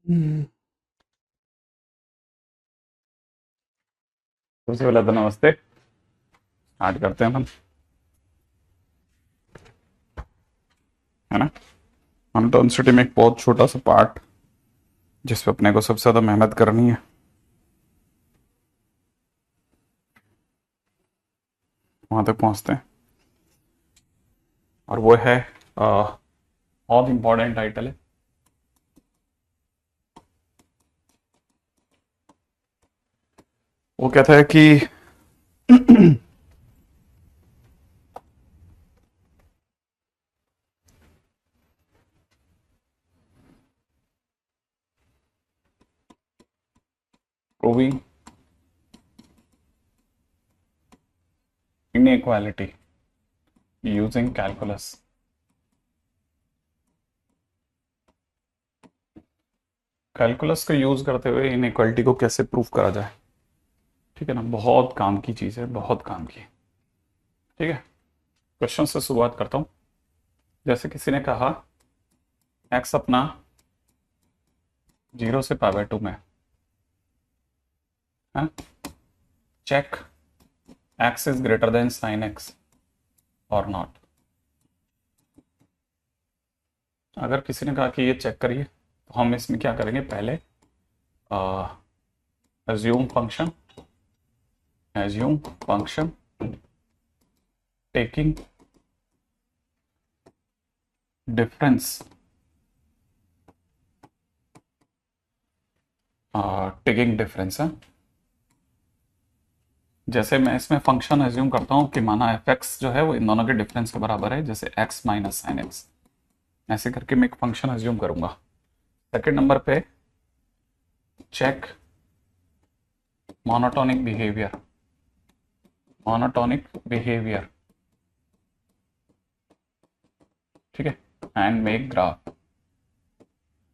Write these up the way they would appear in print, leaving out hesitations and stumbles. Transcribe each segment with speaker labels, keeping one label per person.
Speaker 1: हम्म। सबसे पहले तो नमस्ते। स्टार्ट करते हैं हम, है ना। हम तो सिटी में एक बहुत छोटा सा पार्ट जिस पे अपने को सबसे ज्यादा मेहनत करनी है, वहां तक पहुंचते हैं। और वो है बहुत इंपॉर्टेंट टाइटल है। वो कहता है कि proving inequality using calculus. Calculus को यूज करते हुए इनइक्वालिटी को कैसे प्रूव करा जाए, ठीक है ना। बहुत काम की चीज है, बहुत काम की। ठीक है, क्वेश्चन से शुरुआत करता हूं। जैसे किसी ने कहा एक्स अपना 0 से π/2 में है, check x is greater than sine x और नॉट। अगर किसी ने कहा कि ये चेक करिए, तो हम इसमें क्या करेंगे, पहले assume function, assume function taking difference, taking difference है। जैसे मैं इसमें फंक्शन एज्यूम करता हूं कि माना एफ एक्स जो है वो इन दोनों के डिफरेंस के बराबर है, जैसे एक्स माइनस साइन एक्स, ऐसे करके मैं एक फंक्शन एज्यूम करूंगा। सेकेंड नंबर पे check monotonic behaviour, monotonic behaviour, ठीक है, and make graph,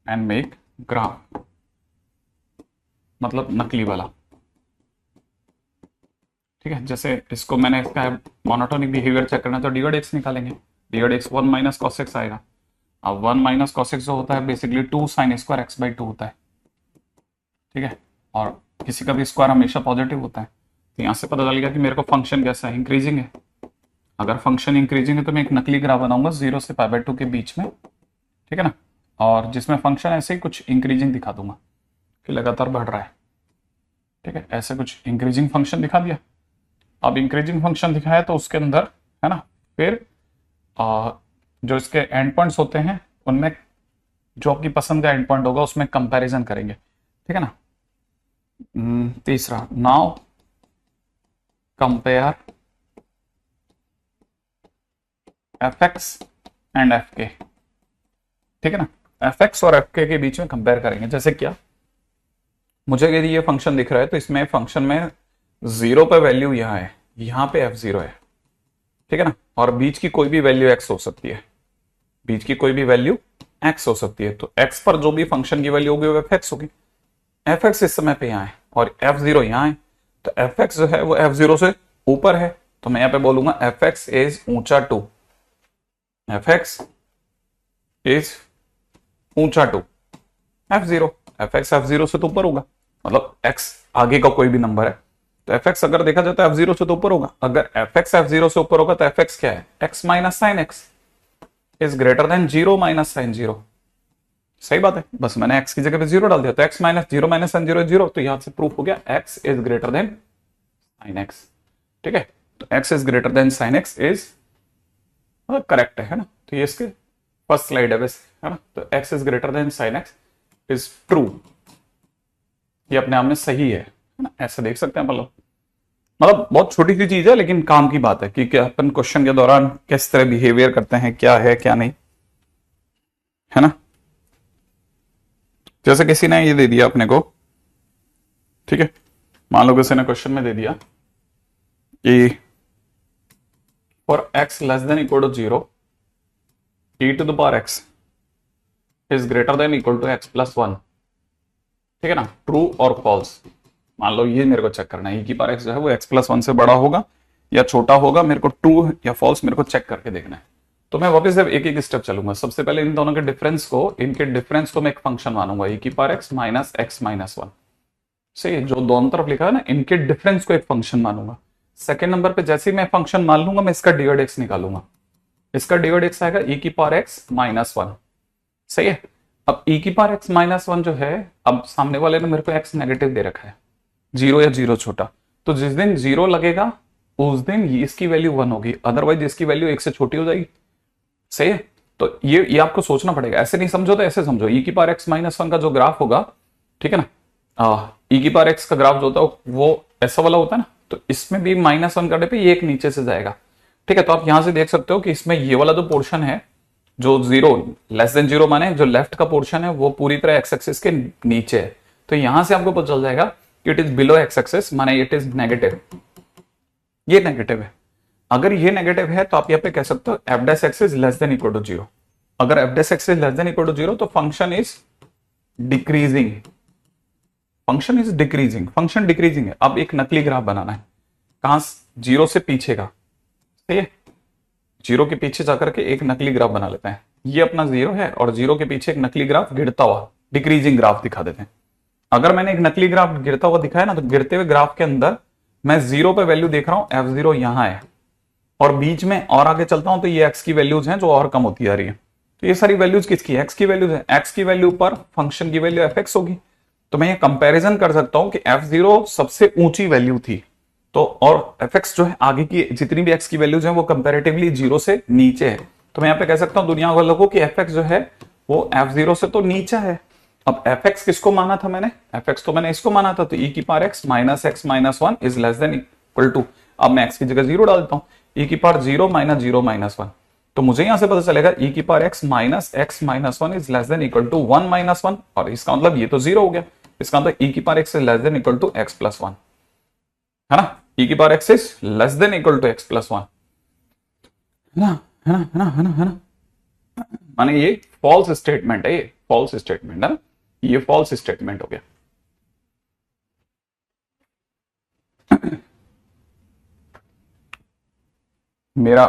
Speaker 1: and make graph मतलब नकली वाला। ठीक है, जैसे इसको मैंने इसका मोनोटोनिक बिहेवियर चेक करना है तो डी एक्स निकालेंगे। डी एक्स 1 - cos x आएगा। अब 1 - cos x जो होता है बेसिकली 2 sin² x/2 होता है। ठीक है, और किसी का भी स्क्वायर हमेशा पॉजिटिव होता है, तो यहाँ से पता चल गया कि मेरे को फंक्शन कैसा है, इंक्रीजिंग है। अगर फंक्शन इंक्रीजिंग है तो मैं एक नकली ग्राफ बनाऊंगा 0 से π/2 के बीच में, ठीक है ना, और जिसमें फंक्शन ऐसे ही कुछ इंक्रीजिंग दिखा दूंगा कि लगातार बढ़ रहा है। ठीक है, ऐसे कुछ इंक्रीजिंग फंक्शन दिखा दिया। अब इंक्रीजिंग फंक्शन दिखाया तो उसके अंदर, है ना, फिर जो इसके एंड पॉइंट्स होते हैं उनमें जो आपकी पसंद का एंड पॉइंट होगा उसमें कंपैरिजन करेंगे। ठीक है ना। तीसरा, now compare F x and F के। ठीक है ना, एफ एक्स और एफ के बीच में कंपेयर करेंगे। जैसे क्या, मुझे यदि ये फंक्शन दिख रहा है तो इसमें फंक्शन में 0 पे वैल्यू यहाँ है, यहाँ पे f0 है। ठीक है ना, और बीच की कोई भी वैल्यू x हो सकती है, बीच की कोई भी वैल्यू x हो सकती है। तो x पर जो भी फंक्शन की वैल्यू होगी वो f(x) होगी। f(x) इस समय पे यहाँ है और f0 यहाँ है, तो f(x) जो है वो f0 से ऊपर है, तो मैं यहाँ पे बोलूंगा f(x) इज ऊंचा टू, f(x) इज ऊंचा टू f0। f(x) f0 से तो ऊपर होगा, मतलब x आगे का कोई भी नंबर है तो f(x) अगर देखा जाए तो f0 से तो ऊपर होगा। अगर f(x) f0 से ऊपर होगा तो f(x) क्या है, x minus sine x is greater than 0 minus sine 0। सही बात है, बस मैंने x की जगह पे 0 डाल दिया तो x माइनस 0 माइनस साइन 0 0, तो यहां से प्रूफ हो गया x is greater than sine x. ठीक है, तो x is greater than sine x is correct है ना। तो ये इसके फर्स्ट स्लाइड है वैसे, है ना। तो x is greater than sine x is true, ये अपने आप में सही है ना, ऐसे देख सकते हैं हम लोग। मतलब बहुत छोटी सी चीज है लेकिन काम की बात है कि क्या अपन क्वेश्चन के दौरान किस तरह बिहेवियर करते हैं, क्या है क्या नहीं, है ना। जैसे किसी ने ये दे दिया अपने को, ठीक है, मान लो किसी ने क्वेश्चन में दे दिया कि for x less than equal to 0 e⁻x is greater than equal to x+1। ठीक है ना, ट्रू और फॉल्स। मान लो ये मेरे को चेक करना है e⁻x जो है वो x+1 से बड़ा होगा या छोटा होगा, मेरे को ट्रू या फॉल्स मेरे को चेक करके देखना है। तो मैं वापस से एक एक स्टेप चलूंगा। सबसे पहले इन दोनों के डिफरेंस को, इनके डिफरेंस को मैं एक फंक्शन मानूंगा, e की power x minus x minus one. सही है, जो दोनों तरफ लिखा है ना, इनके डिफरेंस को एक फंक्शन मानूंगा। सेकंड नंबर पे जैसे ही मैं फंक्शन मान लूंगा, मैं इसका डिवाइड x निकालूंगा। इसका डिवाइड x आएगा e की पावर x माइनस वन। सही है। अब e की पावर x माइनस वन जो है, अब सामने वाले ने मेरे को x नेगेटिव दे रखा है, जीरो या जीरो छोटा, तो जिस दिन जीरो लगेगा उस दिन इसकी वैल्यू वन होगी, अदरवाइज इसकी वैल्यू एक से छोटी हो जाएगी। सही है। तो ये आपको सोचना पड़ेगा, ऐसे नहीं समझो तो ऐसे समझो। e की पावर x माइनस वन का जो ग्राफ होगा, ठीक है ना, e की पावर x का ग्राफ जो होता है वो ऐसा वाला होता है ना, तो इसमें भी माइनस वन करने पे ये एक नीचे से जाएगा। ठीक है, तो आप यहां से देख सकते हो कि इसमें ये वाला जो पोर्शन है, जो जीरो लेस देन जीरो माने जो लेफ्ट का पोर्शन है वो पूरी तरह एक्स एक्सिस के नीचे है। तो यहां से आपको पता चल जाएगा कि it is below x axis, माने इट इज नेगेटिव, ये नेगेटिव है। अगर ये नेगेटिव है तो आप यहाँ पे कह सकते हो F dash X is less than equal to zero. अगर F dash X is less than equal to zero तो function is decreasing, function is decreasing, function decreasing है। अब एक नकली ग्राफ बनाना है, कहां, जीरो से पीछे का। ठीक है, जीरो के पीछे जाकर के एक नकली ग्राफ बना लेते हैं। ये अपना जीरो है और जीरो के पीछे एक नकली ग्राफ गिरता हुआ डिक्रीजिंग ग्राफ दिखा देते हैं। अगर मैंने एक नकली ग्राफ गिरता हुआ दिखाया ना, तो गिरते हुए ग्राफ के अंदर मैं जीरो पे वैल्यू देख रहा हूं, एफ जीरो यहां है, और बीच में और आगे चलता हूं तो ये एक्स की वैल्यूज हैं जो और कम होती जा रही है। तो ये सारी वैल्यूज किसकी, एक्स की वैल्यूज है। एक्स की वैल्यू पर फंक्शन की वैल्यू एफ एक्स होगी। तो मैं ये कंपैरिजन कर सकता हूं कि एफ जीरो सबसे ऊंची वैल्यू थी, तो और एफ एक्स जो है आगे की जितनी भी एक्स की वैल्यूज हैं वो कंपैरेटिवली जीरो से नीचे है। तो मैं यहाँ पे कह सकता हूं दुनिया वालों को कि एफ एक्स जो है वो एफ जीरो से तो नीचे है। अब एफ एक्स किसको माना था मैंने, एफ एक्स तो मैंने इसको माना था, तो ई की power x minus one is less than equal to, अब मैं एक्स की जगह जीरो डाल देता हूं, ई की पावर जीरो माइनस वन। तो मुझे यहां से पता चलेगा ई की power x minus one is less than equal to one minus one, और इसका मतलब ये तो जीरो हो गया। इसका मतलब ई की power x is less than equal to x plus one, है ना। ई की power x is less than equal to x plus one, है ना, है ना, है ना, है ना, है ना। माने ये फॉल्स स्टेटमेंट है, ये फॉल्स स्टेटमेंट है ना, ये फॉल्स स्टेटमेंट हो गया। मेरा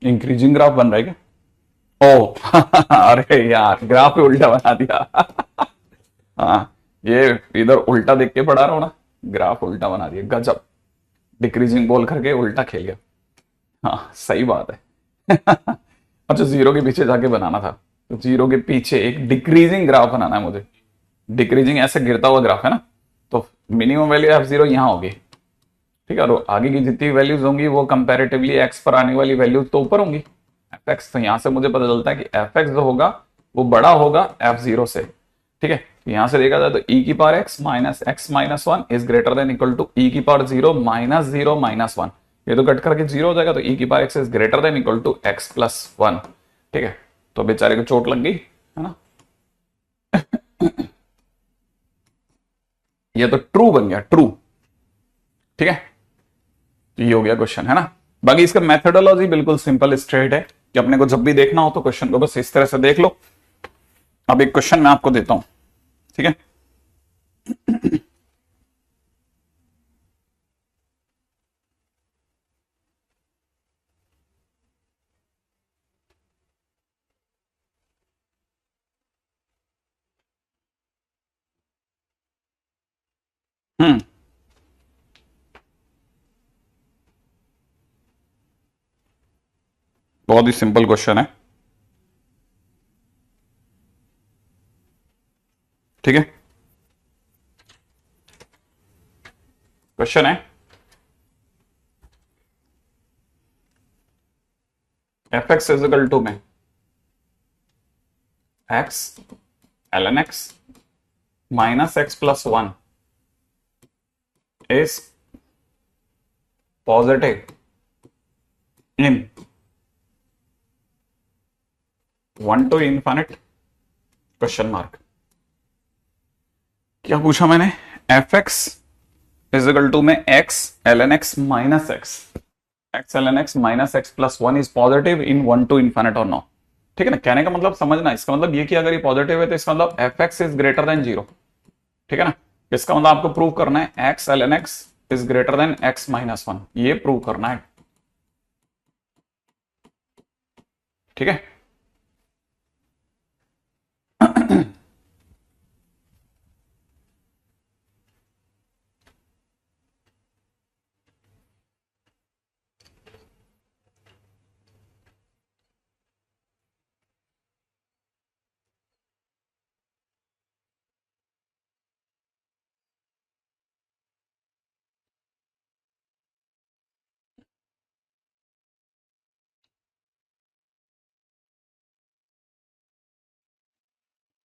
Speaker 1: इंक्रीजिंग ग्राफ बन रहा है क्या? ओ अरे यार ग्राफ ही उल्टा बना दिया। हाँ, ये इधर उल्टा देख के पढ़ा रहा हूं ना, ग्राफ उल्टा बना दिया, गजब। डिक्रीजिंग बोल करके उल्टा खेल गया। हाँ सही बात है। अच्छा, जीरो के पीछे जाके बनाना था, तो जीरो के पीछे एक डिक्रीजिंग ग्राफ बनाना है मुझे। डिक्रीजिंग ऐसे गिरता हुआ ग्राफ है ना, तो मिनिमम वैल्यू एफ जीरो यहां होगी, ठीक है, और आगे की जितनी वैल्यूज होंगी वो कंपैरेटिवली एक्स पर आने वाली वैल्यूज तो ऊपर होंगी, एफ एक्स। तो यहां से मुझे पता चलता है कि एफ एक्स जो होगा वो बड़ा होगा एफ जीरो से। ठीक है, तो यहां से देखा जाए तो ई की power x minus one is greater than equal to E की पावर जीरो माइनस वन। ये तो कट करके जीरो हो जाएगा, तो ई की power x is greater than equal to x plus one. ठीक है, तो बेचारे को चोट लग गई, है ना। ये तो ट्रू बन गया, ट्रू। ठीक है, तो ये हो गया क्वेश्चन, है ना। बाकी इसका मेथोडोलॉजी बिल्कुल सिंपल स्ट्रेट है कि अपने को जब भी देखना हो तो क्वेश्चन को बस इस तरह से देख लो। अब एक क्वेश्चन मैं आपको देता हूं, ठीक है। हम्म, बहुत ही सिंपल क्वेश्चन है, ठीक है। क्वेश्चन है एफ एक्स इजिकल टू में x ln x minus x plus one is positive in one to infinite question mark. क्या पूछा मैंने, एफ एक्स इजिकल टू में x ln x minus x ln x minus x plus one is positive in one to infinite और no. ठीक है ना, कहने का मतलब समझना, इसका मतलब ये कि अगर ये पॉजिटिव है तो इसका मतलब F x is greater than zero. ठीक है ना, इसका मतलब आपको प्रूव करना है x ln x is greater than x minus one, ये प्रूव करना है। ठीक है।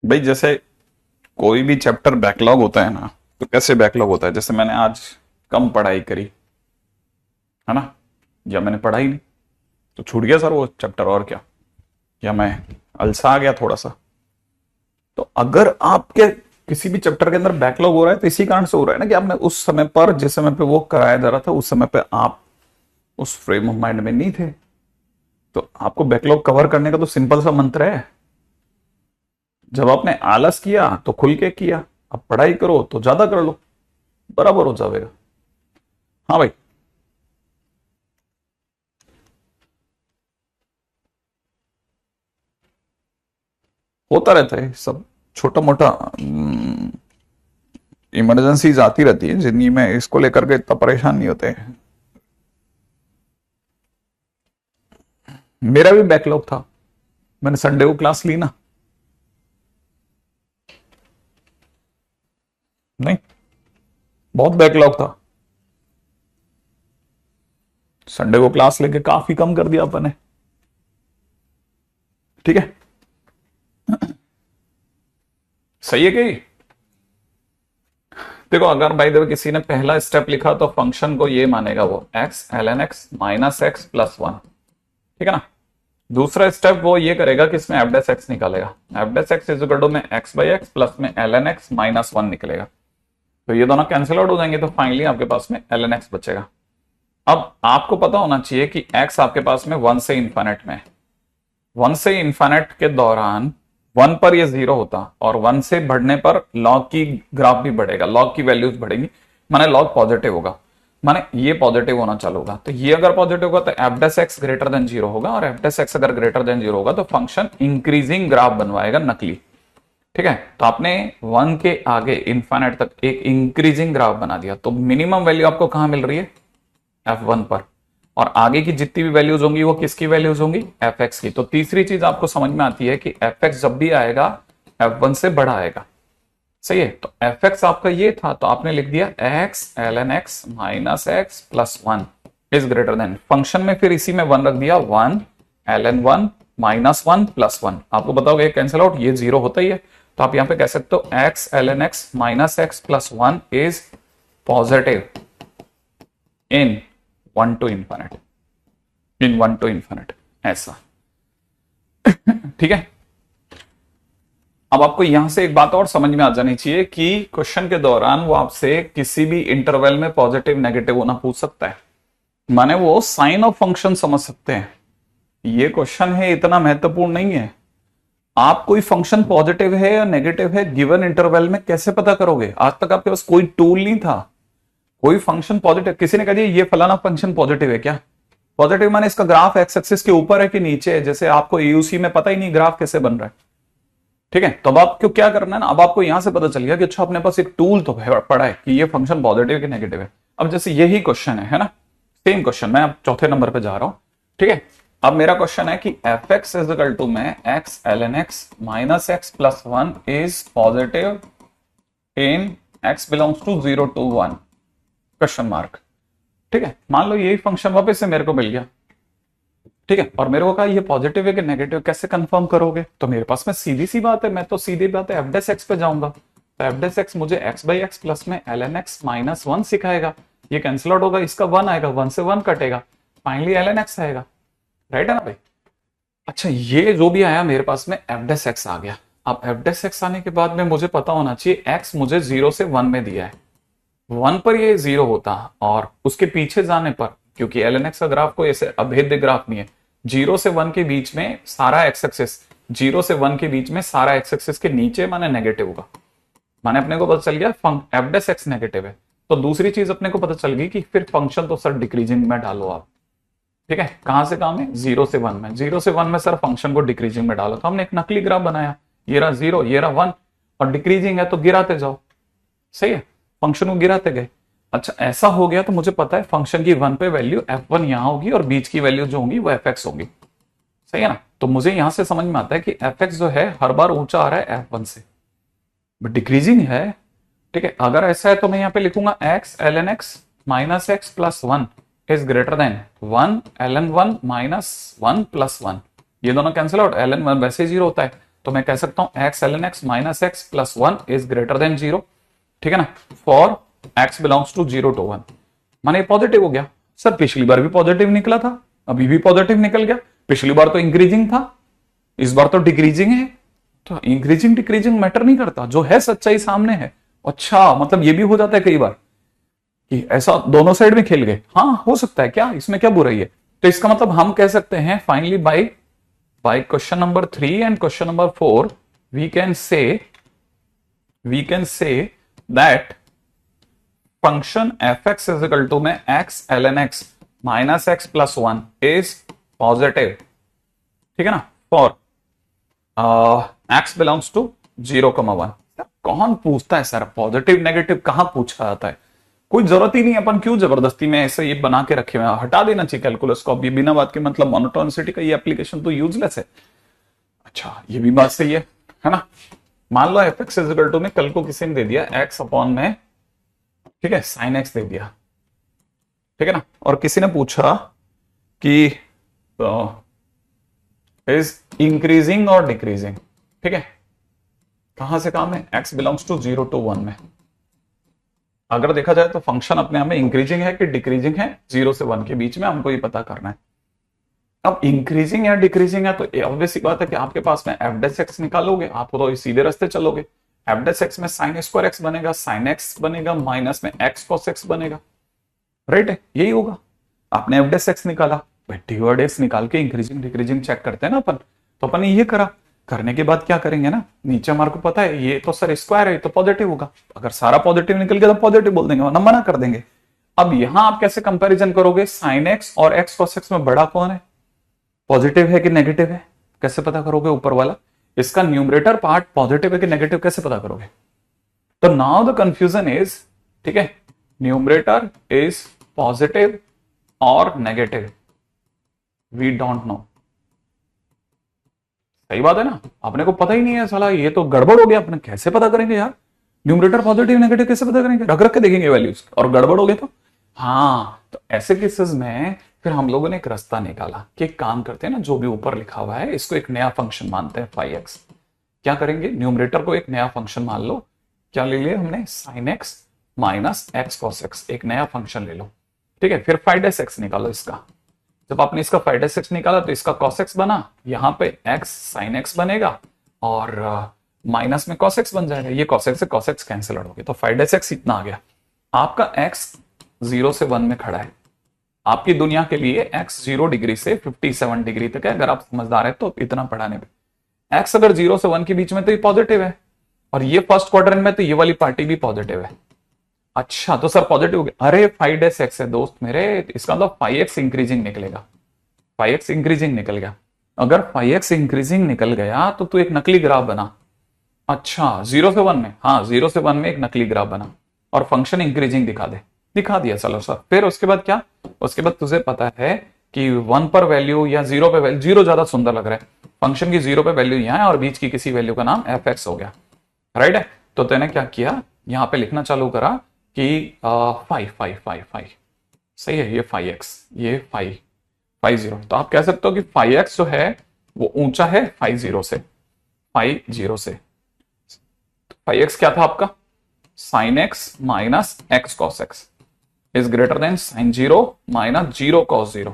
Speaker 1: भाई जैसे कोई भी चैप्टर बैकलॉग होता है ना, तो कैसे बैकलॉग होता है, जैसे मैंने आज कम पढ़ाई करी है ना, या मैंने पढ़ाई नहीं तो छूट गया सर वो चैप्टर, और क्या, या मैं अलसा गया थोड़ा सा। तो अगर आपके किसी भी चैप्टर के अंदर बैकलॉग हो रहा है तो इसी कारण से हो रहा है ना कि आपने उस समय पर, जिस समय पे वो कराया जा रहा था, उस समय पे आप उस फ्रेम ऑफ माइंड में नहीं थे। तो आपको बैकलॉग कवर करने का तो सिंपल सा मंत्र है, जब आपने आलस किया तो खुल के किया, अब पढ़ाई करो तो ज्यादा कर लो, बराबर हो जाएगा। हाँ भाई, होता रहता है सब, छोटा मोटा इमरजेंसीज आती रहती है जिंदगी में, इसको लेकर के इतना परेशान नहीं होते। मेरा भी बैकलॉग था, मैंने संडे को क्लास ली ना, नहीं बहुत बैकलॉग था, संडे को क्लास लेके काफी कम कर दिया अपन ने, ठीक है। सही है कि देखो, अगर भाई देखो किसी ने पहला स्टेप लिखा तो फंक्शन को ये मानेगा वो x L N x minus x plus one, ठीक है ना। दूसरा स्टेप वो ये करेगा कि इसमें एफ डेस एक्स निकालेगा, f dash x is equal to में एक्स बाई एक्स प्लस में l N x minus one निकलेगा, तो ये दोनों कैंसिल आउट हो जाएंगे, तो फाइनली आपके पास में एल एन एक्स बचेगा। अब आपको पता होना चाहिए कि एक्स आपके पास में वन से इन्फानेट में है, वन से इन्फानेट के दौरान वन पर ये जीरो होता और वन से बढ़ने पर लॉग की ग्राफ भी बढ़ेगा, लॉग की वैल्यूज बढ़ेगी, माने लॉग पॉजिटिव होगा, माने ये पॉजिटिव होना चालू होगा। तो ये अगर पॉजिटिव होगा तो f dash x greater than zero होगा, और एफ डेस एक्स अगर ग्रेटर देन जीरो होगा तो फंक्शन इंक्रीजिंग ग्राफ बनवाएगा, नकली, ठीक है। तो आपने वन के आगे इन्फानेट तक एक इंक्रीजिंग ग्राफ बना दिया, तो मिनिमम वैल्यू आपको कहां मिल रही है, एफ वन पर, और आगे की जितनी भी वैल्यूज होंगी वो किसकी वैल्यूज होंगी, एफ एक्स की। तो तीसरी चीज आपको समझ में आती है कि एफ एक्स जब भी आएगा एफ वन से बड़ा आएगा, सही है। तो एफ एक्स आपका ये था, तो आपने लिख दिया x L N x minus x plus one is greater than, function में फिर इसी में वन रख दिया, one l n one minus one plus one, आपको बताओगे ये कैंसिल आउट, ये जीरो होता ही है, तो आप यहां पे कह सकते हो x L N x minus x plus one is positive in one to infinite, in one to infinite, ऐसा ठीक है। अब आपको यहां से एक बात और समझ में आ जानी चाहिए कि क्वेश्चन के दौरान वो आपसे किसी भी इंटरवल में पॉजिटिव नेगेटिव होना पूछ सकता है, माने वो साइन ऑफ फंक्शन समझ सकते हैं। ये क्वेश्चन है इतना महत्वपूर्ण नहीं है, आप कोई फंक्शन पॉजिटिव है या नेगेटिव है गिवन इंटरवल में कैसे पता करोगे, आज तक आपके पास कोई टूल नहीं था। कोई फंक्शन पॉजिटिव, किसी ने कहा ये फलाना फंक्शन पॉजिटिव है क्या, पॉजिटिव माने इसका ग्राफ एक्स एक्सिस के ऊपर है कि नीचे है, जैसे आपको एयूसी में पता ही नहीं ग्राफ कैसे बन रहा है, ठीक है। तो अब आपको क्या करना है ना, अब आपको यहां से पता चल गया कि अच्छा अपने पास एक टूल तो पड़ा है कि ये फंक्शन पॉजिटिव कि नेगेटिव है। अब जैसे यही क्वेश्चन है ना, सेम क्वेश्चन, मैं अब चौथे नंबर पे जा रहा हूं, ठीक है। अब मेरा क्वेश्चन है कि F x is equal to में X L N x minus x plus one is positive in X belongs to zero to one question mark, ठीक है। मान लो यही फंक्शन वापस से मेरे को मिल गया, ठीक है, और मेरे को कहा ये पॉजिटिव है कि नेगेटिव, कैसे कंफर्म करोगे, तो मेरे पास में सीधी सी बात है, मैं तो सीधी बात है एफ डेस एक्स पे जाऊंगा, तो एफ डेस एक्स मुझे एक्स बाई एक्स प्लस में l N x minus one सिखाएगा, ये कैंसिल आउट होगा, इसका वन आएगा, वन से वन कटेगा, फाइनली एल एन एक्स आएगा, राइट है ना भाई। अच्छा, ये जो भी आया मेरे पास में एफ डेस एक्स आ गया। अब एफ डेस एक्स आने के बाद में मुझे पता होना चाहिए एक्स मुझे जीरो से वन में दिया है, वन पर ये जीरो होता और उसके पीछे जाने पर, क्योंकि एल एन एक्स का ग्राफ कोई ऐसे अभेद्य ग्राफ नहीं है, जीरो से वन के बीच में सारा एक्स एक्सिस, जीरो से वन के बीच में सारा एक्स एक्सिस के नीचे माने नेगेटिव होगा, माने अपने को पता चल गया एफ डेस एक्स नेगेटिव है। तो दूसरी चीज अपने को पता चल गई कि फिर फंक्शन तो सर डिक्रीजिंग में डालो आप, ठीक है, कहां से कहां में, 0 से 1 में। 0 से 1 में सर फंक्शन को डिक्रीजिंग में डालो, तो हमने एक नकली ग्राफ बनाया, ये रहा 0, ये रहा 1, और डिक्रीजिंग है तो गिराते जाओ, सही है, फंक्शन को गिराते गए। अच्छा ऐसा हो गया तो मुझे पता है फंक्शन की 1 पे वैल्यू f1 यहां होगी और बीच की वैल्यू जो होगी वो fx होगी, सही है ना। तो मुझे यहां से समझ में आता है कि fx जो है हर बार ऊंचा आ रहा है f1 से, बट डिक्रीजिंग है, ठीक है। अगर ऐसा है तो मैं यहां पे लिखूंगा x ln x minus x plus 1 is greater then 1 ln 1 minus 1 plus 1, ये दोनों कैंसिल आउट, ln 1 वैसे ही 0 होता है, तो मैं कह सकता हूं x ln x minus x plus 1 is greater than 0, ठीक है ना, for x belongs to 0 to 1। माने पॉजिटिव हो गया। सर पिछली बार भी पॉजिटिव निकला था, अभी भी पॉजिटिव निकल गया, पिछली बार तो इंक्रीजिंग था, इस बार तो डिक्रीजिंग है, तो इंक्रीजिंग डिक्रीजिंग मैटर नहीं करता, जो है सच्चाई सामने है। अच्छा मतलब ये भी हो जाता है कई बार कि ऐसा दोनों साइड में खेल गए, हाँ हो सकता है, क्या इसमें क्या बुराई है। तो इसका मतलब हम कह सकते हैं finally by question number 3 and question number 4 we can say that function fx is equal to में x ln x minus x plus 1 is positive, ठीक है ना, फॉर x बिलोंग्स टू 0,1। कौन पूछता है सर पॉजिटिव नेगेटिव, कहां पूछा जाता है, कोई जरूरत ही नहीं, अपन क्यों जबरदस्ती में ऐसे ये बना के रखे हुए, हटा देना चाहिए कैलकुलस को, अभी बिना बात के, मतलब मोनोटोनिसिटी का ये एप्लीकेशन तो यूजलेस है। अच्छा ये भी बात सही है ना। मान लो fx इज इक्वल टू में कल को किसी ने दे दिया x अपॉन में, ठीक है, साइन x दे दिया, ठीक है ना, और किसी ने पूछा कि इज इंक्रीजिंग और डिक्रीजिंग, ठीक है, कहां से कहां में, x बिलोंग्स टू 0 to 1 में। अगर देखा जाए तो फंक्शन अपने आप में इंक्रीजिंग है कि डिक्रीजिंग है, 0 से 1 के बीच में हमको ये पता करना है। अब इंक्रीजिंग या डिक्रीजिंग है तो ऑब्वियस सी बात है कि आपके पास में एफ डेस एक्स निकालोगे, आप तो सीधे रास्ते चलोगे, एफ डेस एक्स में साइन स्क्वायर एक्स बनेगा, साइन एक्स बनेगा, माइनस में एक्स कॉस एक्स बनेगा, राइट है, यही होगा। आपने एफ डेस एक्स निकाला, डिवाइड एक्स निकाल के इंक्रीजिंग डिक्रीजिंग चेक करते हैं ना अपन, तो अपन ने ये करा, करने के बाद क्या करेंगे ना, नीचे हमारे को पता है ये तो सर स्क्वायर है तो पॉजिटिव होगा, अगर सारा पॉजिटिव निकल गया तो पॉजिटिव बोल देंगे वरना मना कर देंगे। अब यहां आप कैसे कंपैरिजन करोगे, साइन एक्स और एक्स कॉस एक्स में बड़ा कौन है, पॉजिटिव है कि नेगेटिव है, कैसे पता करोगे, ऊपर वाला इसका न्यूमरेटर पार्ट पॉजिटिव है कि नेगेटिव कैसे पता करोगे। तो नाउ द कंफ्यूजन इज, ठीक है, न्यूमरेटर इज पॉजिटिव और नेगेटिव, वी डोंट नो, सही बात है ना, अपने को पता ही नहीं है साला, ये तो गड़बड़ हो गया, अपने कैसे पता करेंगे यार, न्यूमरेटर पॉजिटिव नेगेटिव कैसे पता करेंगे, रख रख के देखेंगे वैल्यूज और गड़बड़ हो गया तो। हाँ तो ऐसे केसेस में फिर हम लोगों ने एक रास्ता निकाला कि एक काम करते हैं ना, जो भी ऊपर लिखा हुआ है इसको एक नया फंक्शन मानते हैं फाई एक्स। क्या करेंगे, न्यूमरेटर को एक नया फंक्शन मान लो, क्या ले लिया हमने, sign x minus x cos x, एक नया फंक्शन ले लो, ठीक है, फिर फाई डेस एक्स निकालो इसका। जब आपने इसका फाई डेस एक्स निकाला तो इसका कॉस एक्स बना, यहां पे एक्स साइन एक्स बनेगा और माइनस में कॉस एक्स बन जाएगा, ये कॉस एक्स से कॉस एक्स कैंसिल आउट हो गया, तो फाई डेस एक्स इतना आ गया। आपका एक्स 0 से 1 में खड़ा है, आपकी दुनिया के लिए x 0 डिग्री से 57 डिग्री तक है, अगर आप समझदार है तो इतना पढ़ाने में, x अगर 0 से 1 के बीच में तो ये पॉजिटिव है, और ये फर्स्ट क्वाड्रेंट में तो ये वाली पार्टी भी पॉजिटिव है। अच्छा तो सर पॉजिटिव हो गया, अरे फाई डेस एक्स है दोस्त मेरे, इसका मतलब फाई एक्स इंक्रीजिंग निकलेगा, फाई एक्स इंक्रीजिंग निकल गया। अगर फाई एक्स इंक्रीजिंग निकल गया तो तू एक नकली ग्राफ बना। अच्छा 0 से 1 में, हाँ 0 से 1 में एक नकली ग्राफ बना और फंक्शन इंक्रीजिंग दिखा दे, दिखा दिया चलो सर। फिर उसके बाद क्या, उसके बाद तुझे पता है कि 1 पर वैल्यू या 0 पे वैल्यू, 0 ज्यादा सुंदर लग रहा है, फंक्शन की 0 पे वैल्यू यहां है और बीच की किसी वैल्यू का नाम एफ एक्स हो गया, राइट है। तो तूने क्या किया, यहां पे लिखना चालू करा कि फाई फाई फाई फाई, सही है, ये फाई एक्स, ये फाई फाई 0, तो आप कह सकते हो कि फाई एक्स जो है वो ऊंचा है फाई 0 से, फाई 0 से। फाई एक्स क्या था आपका, sine x minus x cos x is greater than sine 0 minus 0 cos 0।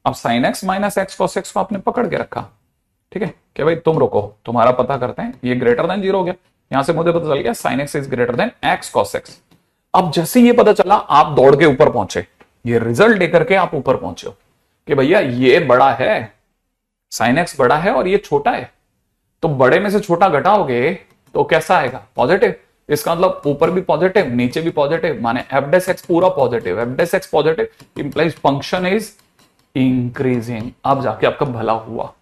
Speaker 1: अब sine x minus x cos x को आपने पकड़ के रखा, ठीक है, कि भाई तुम रुको, तुम्हारा पता करते हैं, ये ग्रेटर देन 0 हो गया, यहां से मुझे पता चल गया sign x is greater than x cos x. अब जैसे ये पता चला आप दौड़ के ऊपर पहुंचे, ये रिजल्ट लेकर के आप ऊपर पहुंचे हो कि भैया ये बड़ा है, साइन एक्स बड़ा है और ये छोटा है, तो बड़े में से छोटा घटाओगे तो कैसा आएगा, पॉजिटिव। इसका मतलब ऊपर भी पॉजिटिव नीचे भी पॉजिटिव, माने एफ डेस एक्स पूरा positive, f dash x positive implies function is increasing, अब जाके आपका भला हुआ,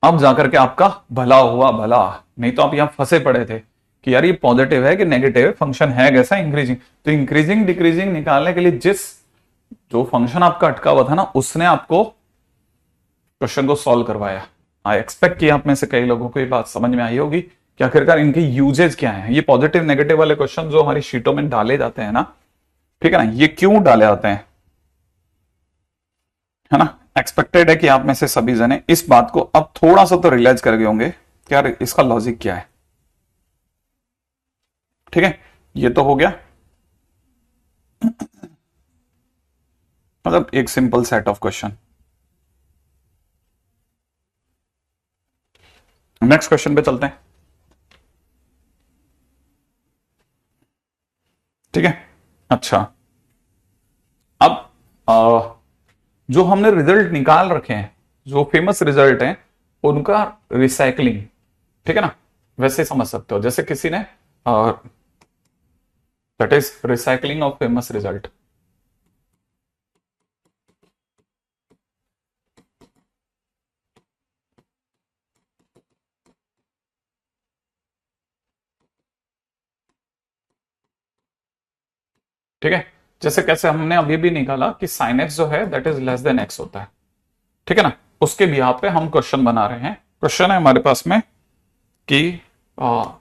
Speaker 1: अब जाकर के आपका भला हुआ, भला। नहीं तो आप यहां फंसे पड़े थे कि यार ये पॉजिटिव है कि नेगेटिव है, फंक्शन है कैसा इंक्रीजिंग। तो इंक्रीजिंग डिक्रीजिंग निकालने के लिए जिस जो फंक्शन आपका अटका हुआ था ना, उसने आपको क्वेश्चन को सॉल्व करवाया। आई एक्सपेक्ट कि आप में से कई लोगों को ये बात समझ में आई होगी कि आखिरकार इनके यूजेज क्या है। ये पॉजिटिव नेगेटिव वाले क्वेश्चन जो हमारी शीटों में डाले जाते हैं ना, ठीक है ना, ये क्यों डाले जाते हैं, है ना। एक्सपेक्टेड है कि आप में से सभी जने इस बात को अब थोड़ा सा तो रियलाइज कर गए होंगे कि यार इसका लॉजिक क्या है। ठीक है, ये तो हो गया मतलब एक simple set of question. Next question पे चलते हैं। ठीक है, अच्छा अब जो हमने रिजल्ट निकाल रखे हैं, जो फेमस रिजल्ट हैं, उनका रिसाइकलिंग, ठीक है ना, वैसे समझ सकते हो जैसे किसी ने that is recycling of famous result. ठीक है, जैसे कैसे हमने अभी भी निकाला कि साइन एक्स जो है that is less then x होता है, ठीक है ना। उसके भी पे हम क्वेश्चन बना रहे हैं। क्वेश्चन है हमारे पास में कि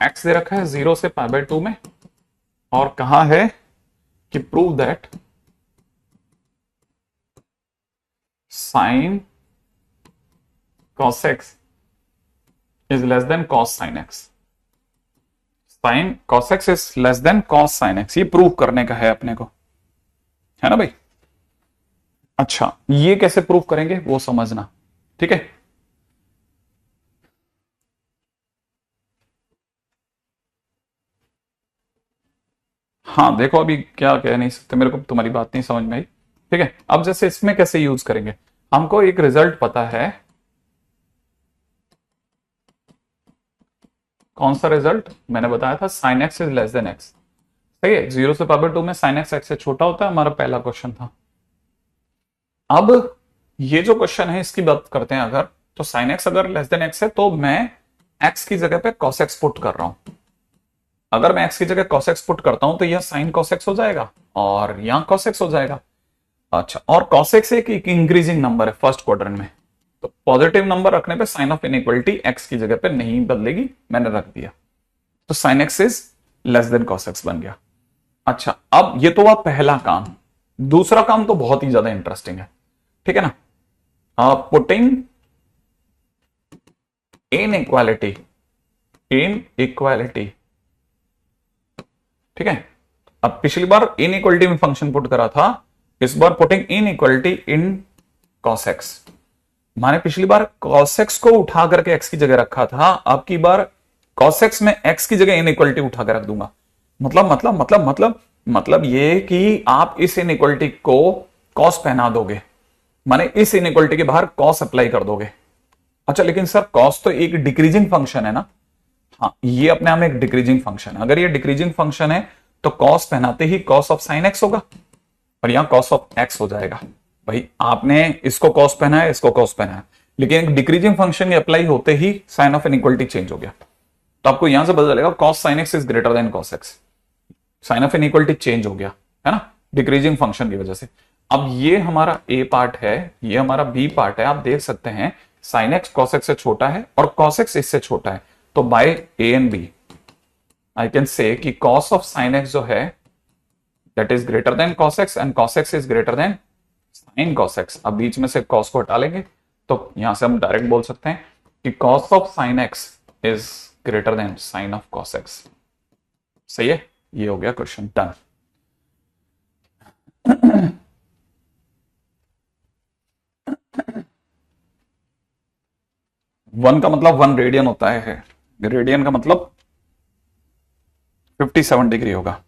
Speaker 1: एक्स दे रखा है 0 से π/2 में, और कहा है कि prove that sine cos x is less than cos sin x। Sine cos x is less than cos sin x, ये प्रूव करने का है अपने को, है ना भाई। अच्छा, ये कैसे प्रूव करेंगे वो समझना, ठीक है। हाँ देखो, अभी क्या कह नहीं सकते, मेरे को तुम्हारी बात नहीं समझ में आई। ठीक है, अब जैसे इसमें कैसे यूज करेंगे, हमको एक रिजल्ट पता है। कौन सा रिजल्ट मैंने बताया था, sign x is less then x, सही है। 0 से π/2 में साइन एक्स एक्स से छोटा होता है, हमारा पहला क्वेश्चन था। अब ये जो क्वेश्चन है इसकी बात करते हैं अगर, तो साइन एक्स अगर लेस देन एक्स है तो मैं एक्स की जगह पे कॉस एक्स पुट कर रहा हूं। अगर मैं एक्स की जगह cos x पुट करता हूं तो यह साइन cos x हो जाएगा और यहां cos x हो जाएगा। अच्छा, और cos x एक इंक्रीजिंग नंबर है फर्स्ट क्वाड्रेंट में, तो पॉजिटिव नंबर रखने पे साइन ऑफ इनइक्वालिटी x की जगह पे नहीं बदलेगी, मैंने रख दिया, तो sine x is less than cos x बन गया। अच्छा, अब ये तो हुआ पहला काम। दूसरा काम तो बहुत ही ज्यादा इंटरेस्टिंग है, ठीक है ना। पुटिंग इन इक्वालिटी ठीक है। अब पिछली बार इनइक्वालिटी में फंक्शन पुट करा था, इस बार putting inequality in cos x। मैंने पिछली बार cos x को उठा करके x की जगह रखा था, अब की बार cos x में x की जगह इनइक्वालिटी उठा कर रख दूंगा। मतलब ये कि आप इस इनइक्वालिटी को cos पहना दोगे, माने इस इनइक्वालिटी के बाहर cos अप्लाई कर दोगे। अच्छा, लेकिन सर cos तो एक डिक्रीजिंग फंक्शन है ना। हाँ, ये अपने आप में एक डिक्रीजिंग फंक्शन है। अगर ये डिक्रीजिंग फंक्शन है तो cos पहनाते ही cos ऑफ sin x होगा और यहां cos ऑफ x हो जाएगा। भाई आपने इसको cos पहना है, इसको cos पहना है, लेकिन एक डिक्रीजिंग फंक्शन अप्लाई होते ही साइन ऑफ इनइक्वालिटी चेंज हो गया, तो आपको यहां से पता चलेगा cos sin x is greater than cos x। Sign of inequality change हो गया, है ना, डिक्रीजिंग फंक्शन की वजह से। अब ये हमारा ए पार्ट है, ये हमारा बी पार्ट है। आप देख सकते हैं sin x cos x से छोटा है और cos x इससे छोटा है, तो by a and b I can say कि cos ऑफ sin x जो है that is greater than cos x and cos x is greater than sin cos x। अब बीच में से cos को हटा लेंगे तो यहां से हम डायरेक्ट बोल सकते हैं कि cos of sin x is greater than sin of cos x। सही है, ये हो गया क्वेश्चन डन। वन का मतलब 1 रेडियन होता है, रेडियन का मतलब 57 डिग्री होगा।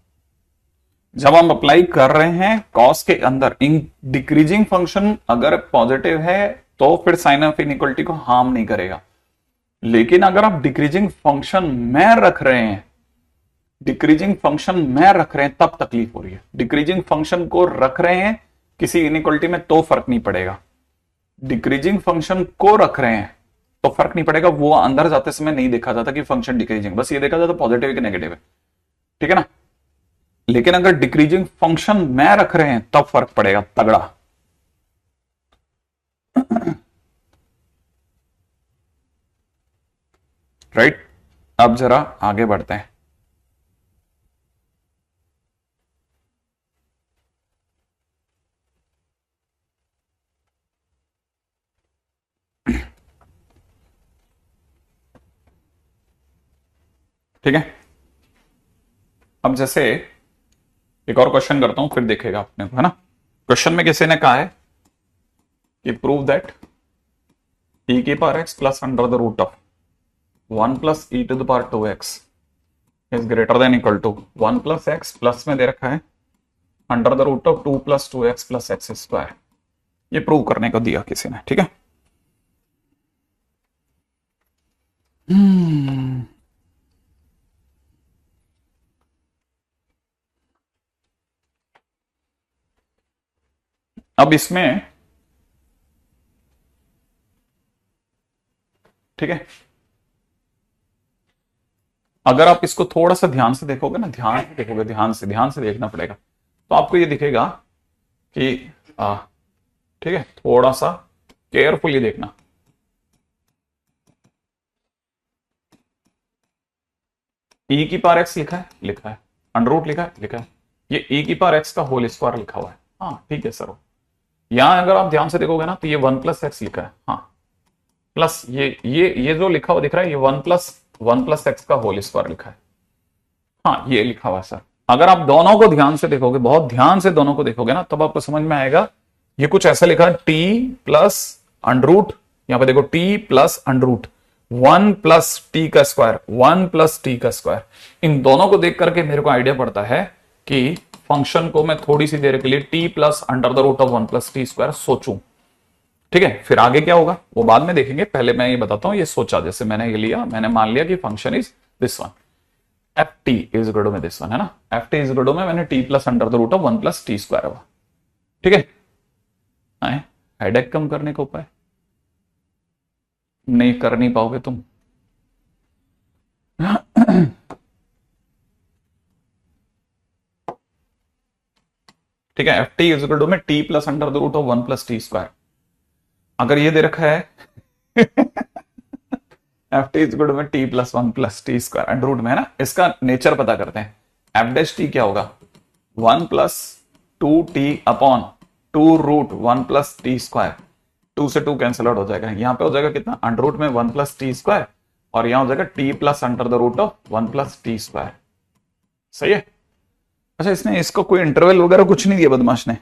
Speaker 1: जब हम अप्लाई कर रहे हैं कॉस के अंदर इन डिक्रीजिंग फंक्शन अगर पॉजिटिव है तो फिर साइन ऑफ इनइक्वालिटी को हार्म नहीं करेगा, लेकिन अगर आप डिक्रीजिंग फंक्शन में रख रहे हैं डिक्रीजिंग फंक्शन में रख रहे हैं तब तकलीफ हो रही है, डिक्रीजिंग फंक्शन को रख रहे हैं किसी इनइक्वालिटी में तो फर्क नहीं पड़ेगा, डिक्रीजिंग फंक्शन को रख रहे हैं तो फर्क नहीं पड़ेगा, वो अंदर जाते समय नहीं देखा जाता कि फंक्शन डिक्रीजिंग, बस ये देखा जाता पॉजिटिव है कि नेगेटिव है, ठीक है ना। लेकिन अगर डिक्रीजिंग फंक्शन में रख रहे हैं तब फर्क पड़ेगा तगड़ा। राइट, अब जरा आगे बढ़ते हैं। ठीक है, अब जैसे एक और क्वेश्चन करता हूं फिर देखेगा अपने को, है ना। क्वेश्चन में किसी ने कहा है कि प्रूव दैट e की power x plus under the root of 1 plus e to the power 2x is greater than equal to 1 plus x plus में दे रखा है under the root of 2 plus 2x plus x square. ये prove करने को दिया किसी ने, ठीक है। अब इसमें ठीक है, अगर आप इसको थोड़ा सा ध्यान से देखोगे ना, ध्यान से देखोगे, ध्यान से देखना पड़ेगा, तो आपको ये दिखेगा कि ठीक है, थोड़ा सा केयरफुली देखना। e की पावर x लिखा है अंडर रूट लिखा है, ये e की पावर x का होल स्क्वायर लिखा हुआ है, हाँ ठीक है सर। यहां अगर आप ध्यान से देखोगे ना तो ये 1 प्लस एक्स लिखा है, हाँ प्लस ये जो लिखा हुआ दिख रहा है ये 1 प्लस एक्स का होल स्क्वायर लिखा है, हाँ ये लिखा हुआ है सर। अगर आप दोनों को ध्यान से देखोगे, बहुत ध्यान से दोनों को देखोगे ना, तब आपको समझ में आएगा ये कुछ ऐसा लिखा है टी प्लस अंडर रूट, यहां पे देखो t plus under root 1 plus t का स्क्वायर, 1 प्लस टी का स्क्वायर। इन दोनों को देख करके मेरे को आइडिया पड़ता है कि फंक्शन को मैं थोड़ी सी देर के लिए t plus under the root of 1 plus T square सोचूं, ठीक है। फिर आगे क्या होगा वो बाद में देखेंगे, पहले मैं ये बताता हूं। ये सोचा, जैसे मैंने ये लिया, मैंने मान लिया कि function is this one, f T is equal to में दिस वन, है ना, f T is equal to में मैंने t plus under the root of 1 plus T square हुआ, ठीक है। हेडेक कम करने का उपाय नहीं कर नहीं पाओगे तुम। ठीक है, F T is equal to में T plus under the root of 1 plus T square. अगर ये दे रखा है F T is equal to में T plus 1 plus T square under root में, है ना, इसका नेचर पता करते हैं। एफ डैश टी क्या होगा 1 plus 2t upon 2 root 1 plus T square, 2 से 2 कैंसिल आउट हो जाएगा, यहां पे हो जाएगा कितना अंडर रूट में 1 प्लस टी स्क्वायर, और यहां हो जाएगा t plus under the root of 1 plus T square. सही है। अच्छा, इसने इसको कोई इंटरवल वगैरह कुछ नहीं दिया बदमाश ने।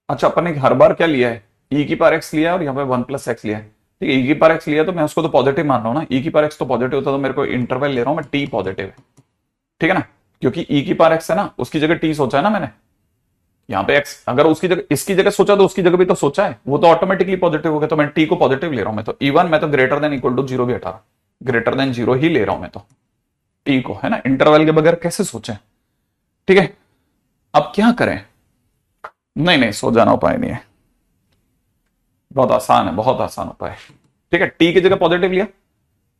Speaker 1: अच्छा, अपन ने हर बार क्या लिया है, e की पावर x लिया है और यहाँ पे 1 प्लस एक्स लिया है, ठीक है। e की पावर x लिया तो मैं उसको तो पॉजिटिव मान रहा हूं ना, e की पावर x तो पॉजिटिव होता तो मेरे को इंटरवल ले रहा हूं मैं t पॉजिटिव है, ठीक है ना, क्योंकि e की पावर x है ना, उसकी जगह t सोचा है ना मैंने, यहाँ पे x अगर उसकी जगह इसकी जगह सोचा तो उसकी जगह भी तो सोचा है, वो तो ऑटोमेटिकली पॉजिटिव हो गया, तो मैं t को पॉजिटिव ले रहा हूं मैं तो, इवन मैं तो ग्रेटर देन इक्वल टू 0 भी हटा, ग्रेटर देन 0 ही ले रहा हूं मैं तो t को, है ना, इंटरवल के बगैर कैसे सोचे, ठीक है। अब क्या करें, नहीं सो जाना उपाय नहीं है, बहुत आसान है, बहुत आसान उपाय है, ठीक है। टी की जगह पॉजिटिव लिया,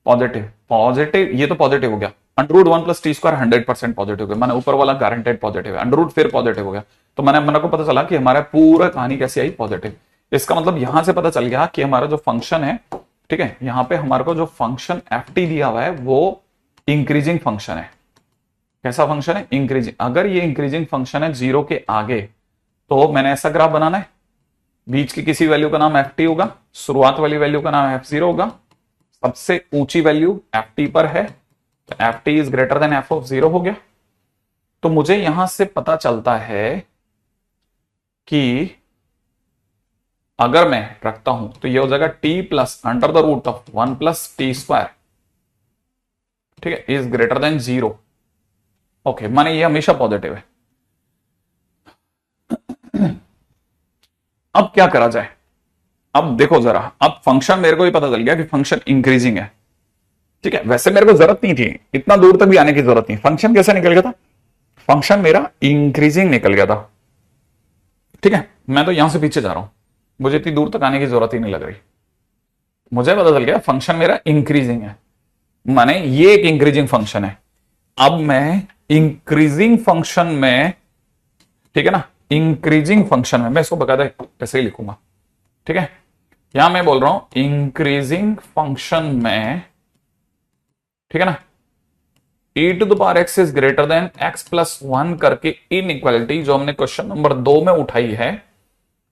Speaker 1: पॉजिटिव ये तो पॉजिटिव हो गया, under root 1 plus T square 100% positive हो गया, मैंने ऊपर वाला गारंटेड पॉजिटिव है, अंडर रूट फिर पॉजिटिव हो गया, तो मेरे को पता चला कि हमारा पूरा कहानी कैसी आई पॉजिटिव। इसका मतलब यहां से पता चल गया कि हमारा जो फंक्शन है, ठीक है, यहां पे हमारे को जो फंक्शन एफ टी दिया हुआ है वो इंक्रीजिंग फंक्शन है। कैसा फंक्शन है, इंक्रीजिंग। अगर ये इंक्रीजिंग फंक्शन है 0 के आगे, तो मैंने ऐसा ग्राफ बनाना है, बीच की किसी वैल्यू का नाम एफ टी होगा, शुरुआत वाली वैल्यू का नाम एफ जीरो होगा, सबसे ऊंची वैल्यू एफ टी पर है, तो F T is greater then F of 0 हो गया। तो मुझे यहां से पता चलता है कि अगर मैं रखता हूं तो ये हो जाएगा t plus under the root of 1 plus T square, ठीक है, इज ग्रेटर देन 0। ओके, माने ये हमेशा पॉजिटिव है। अब क्या करा जाए, अब देखो जरा, अब फंक्शन मेरे को भी पता चल गया कि फंक्शन इंक्रीजिंग है, ठीक है, वैसे मेरे को जरूरत नहीं थी, इतना दूर तक भी आने की जरूरत नहीं। फंक्शन कैसे निकल गया था, फंक्शन मेरा इंक्रीजिंग निकल गया था। ठीक है, मैं तो यहां से पीछे जा रहा हूं, मुझे इतनी दूर तक आने की जरूरत ही नहीं लग रही। मुझे पता चल गया फंक्शन मेरा इंक्रीजिंग है, माने ये एक इंक्रीजिंग फंक्शन है। अब मैं इंक्रीजिंग फंक्शन में, ठीक है ना, इंक्रीजिंग फंक्शन में मैं इसको बकायदा ऐसे ही लिखूंगा। ठीक है, यहां मैं बोल रहा हूं इंक्रीजिंग फंक्शन में, ठीक है ना, e to the power x is greater than x plus one करके इन इक्वालिटी जो हमने क्वेश्चन नंबर 2 में उठाई है,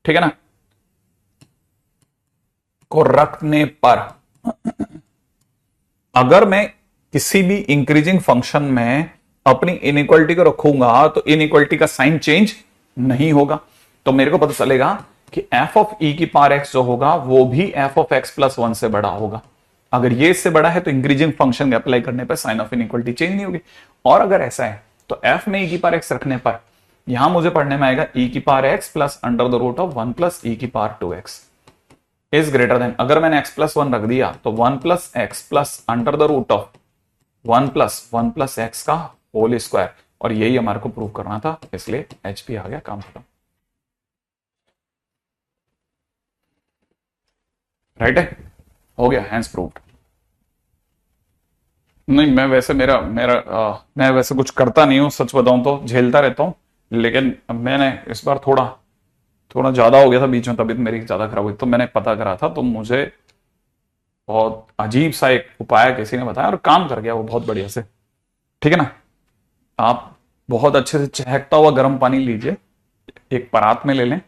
Speaker 1: ठीक है ना, को रखने पर अगर मैं किसी भी इंक्रीजिंग फंक्शन में अपनी इनइक्वालिटी को रखूंगा तो इनइक्वालिटी का साइन चेंज नहीं होगा। तो मेरे को पता चलेगा कि एफ ऑफ ई की पावर एक्स जो होगा वो भी F of x plus one से बड़ा होगा। अगर ये इससे बड़ा है तो इंक्रीजिंग फंक्शन अप्लाई करने पर साइन ऑफ इनइक्वालिटी चेंज नहीं होगी। और अगर ऐसा है तो एफ में ई की पावर एक्स रखने पर यहां मुझे पढ़ने में आएगा ई की power X plus under the root of one plus E की power two X is greater than, अगर मैंने एक्स प्लस वन रख दिया तो one plus x plus under the root of one plus X का whole square, और यही हमारे को प्रूव करना था, इसलिए एच पी आ गया, काम खत्म। राइट है, हो गया, हैंस प्रूव्ड। नहीं, मैं वैसे मैं वैसे कुछ करता नहीं हूं, सच बताऊं तो झेलता रहता हूं, लेकिन मैंने इस बार थोड़ा थोड़ा ज्यादा हो गया था बीच में, तबीयत मेरी ज्यादा खराब हुई तो मैंने पता करा था, तो मुझे बहुत अजीब सा एक उपाय किसी ने बताया और काम कर गया वो बहुत बढ़िया से। ठीक है ना, आप बहुत अच्छे से चहकता हुआ गर्म पानी लीजिए, एक परात में ले लें,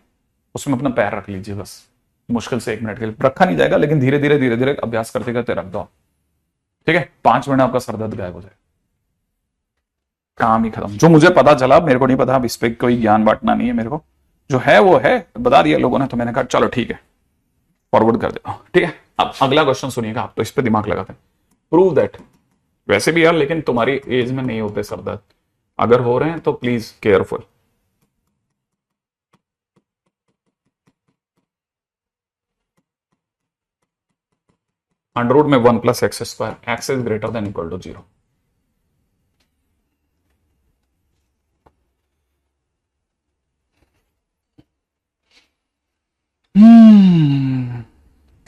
Speaker 1: उसमें अपना पैर रख लीजिए, बस मुश्किल से 1 मिनट के लिए रखा नहीं जाएगा, लेकिन धीरे धीरे अभ्यास करते करते रख दो। ठीक है, 5 मिनट आपका सर दर्द गायब हो जाए, काम ही खत्म। जो मुझे पता चला, मेरे को नहीं पता, अब इस पर कोई ज्ञान बांटना नहीं है मेरे को, जो है वो है, बता दिया लोगों ने, तो मैंने कहा चलो ठीक है फॉरवर्ड कर देता हूं। ठीक है, अब अगला क्वेश्चन सुनिएगा, आप तो इस पे दिमाग लगाते हैं। प्रूव दैट, वैसे भी यार लेकिन तुम्हारी एज में नहीं होते सर दर्द, अगर हो रहे हैं तो प्लीज केयरफुल। अंडर रूट में one plus x square, x is greater than equal to 0।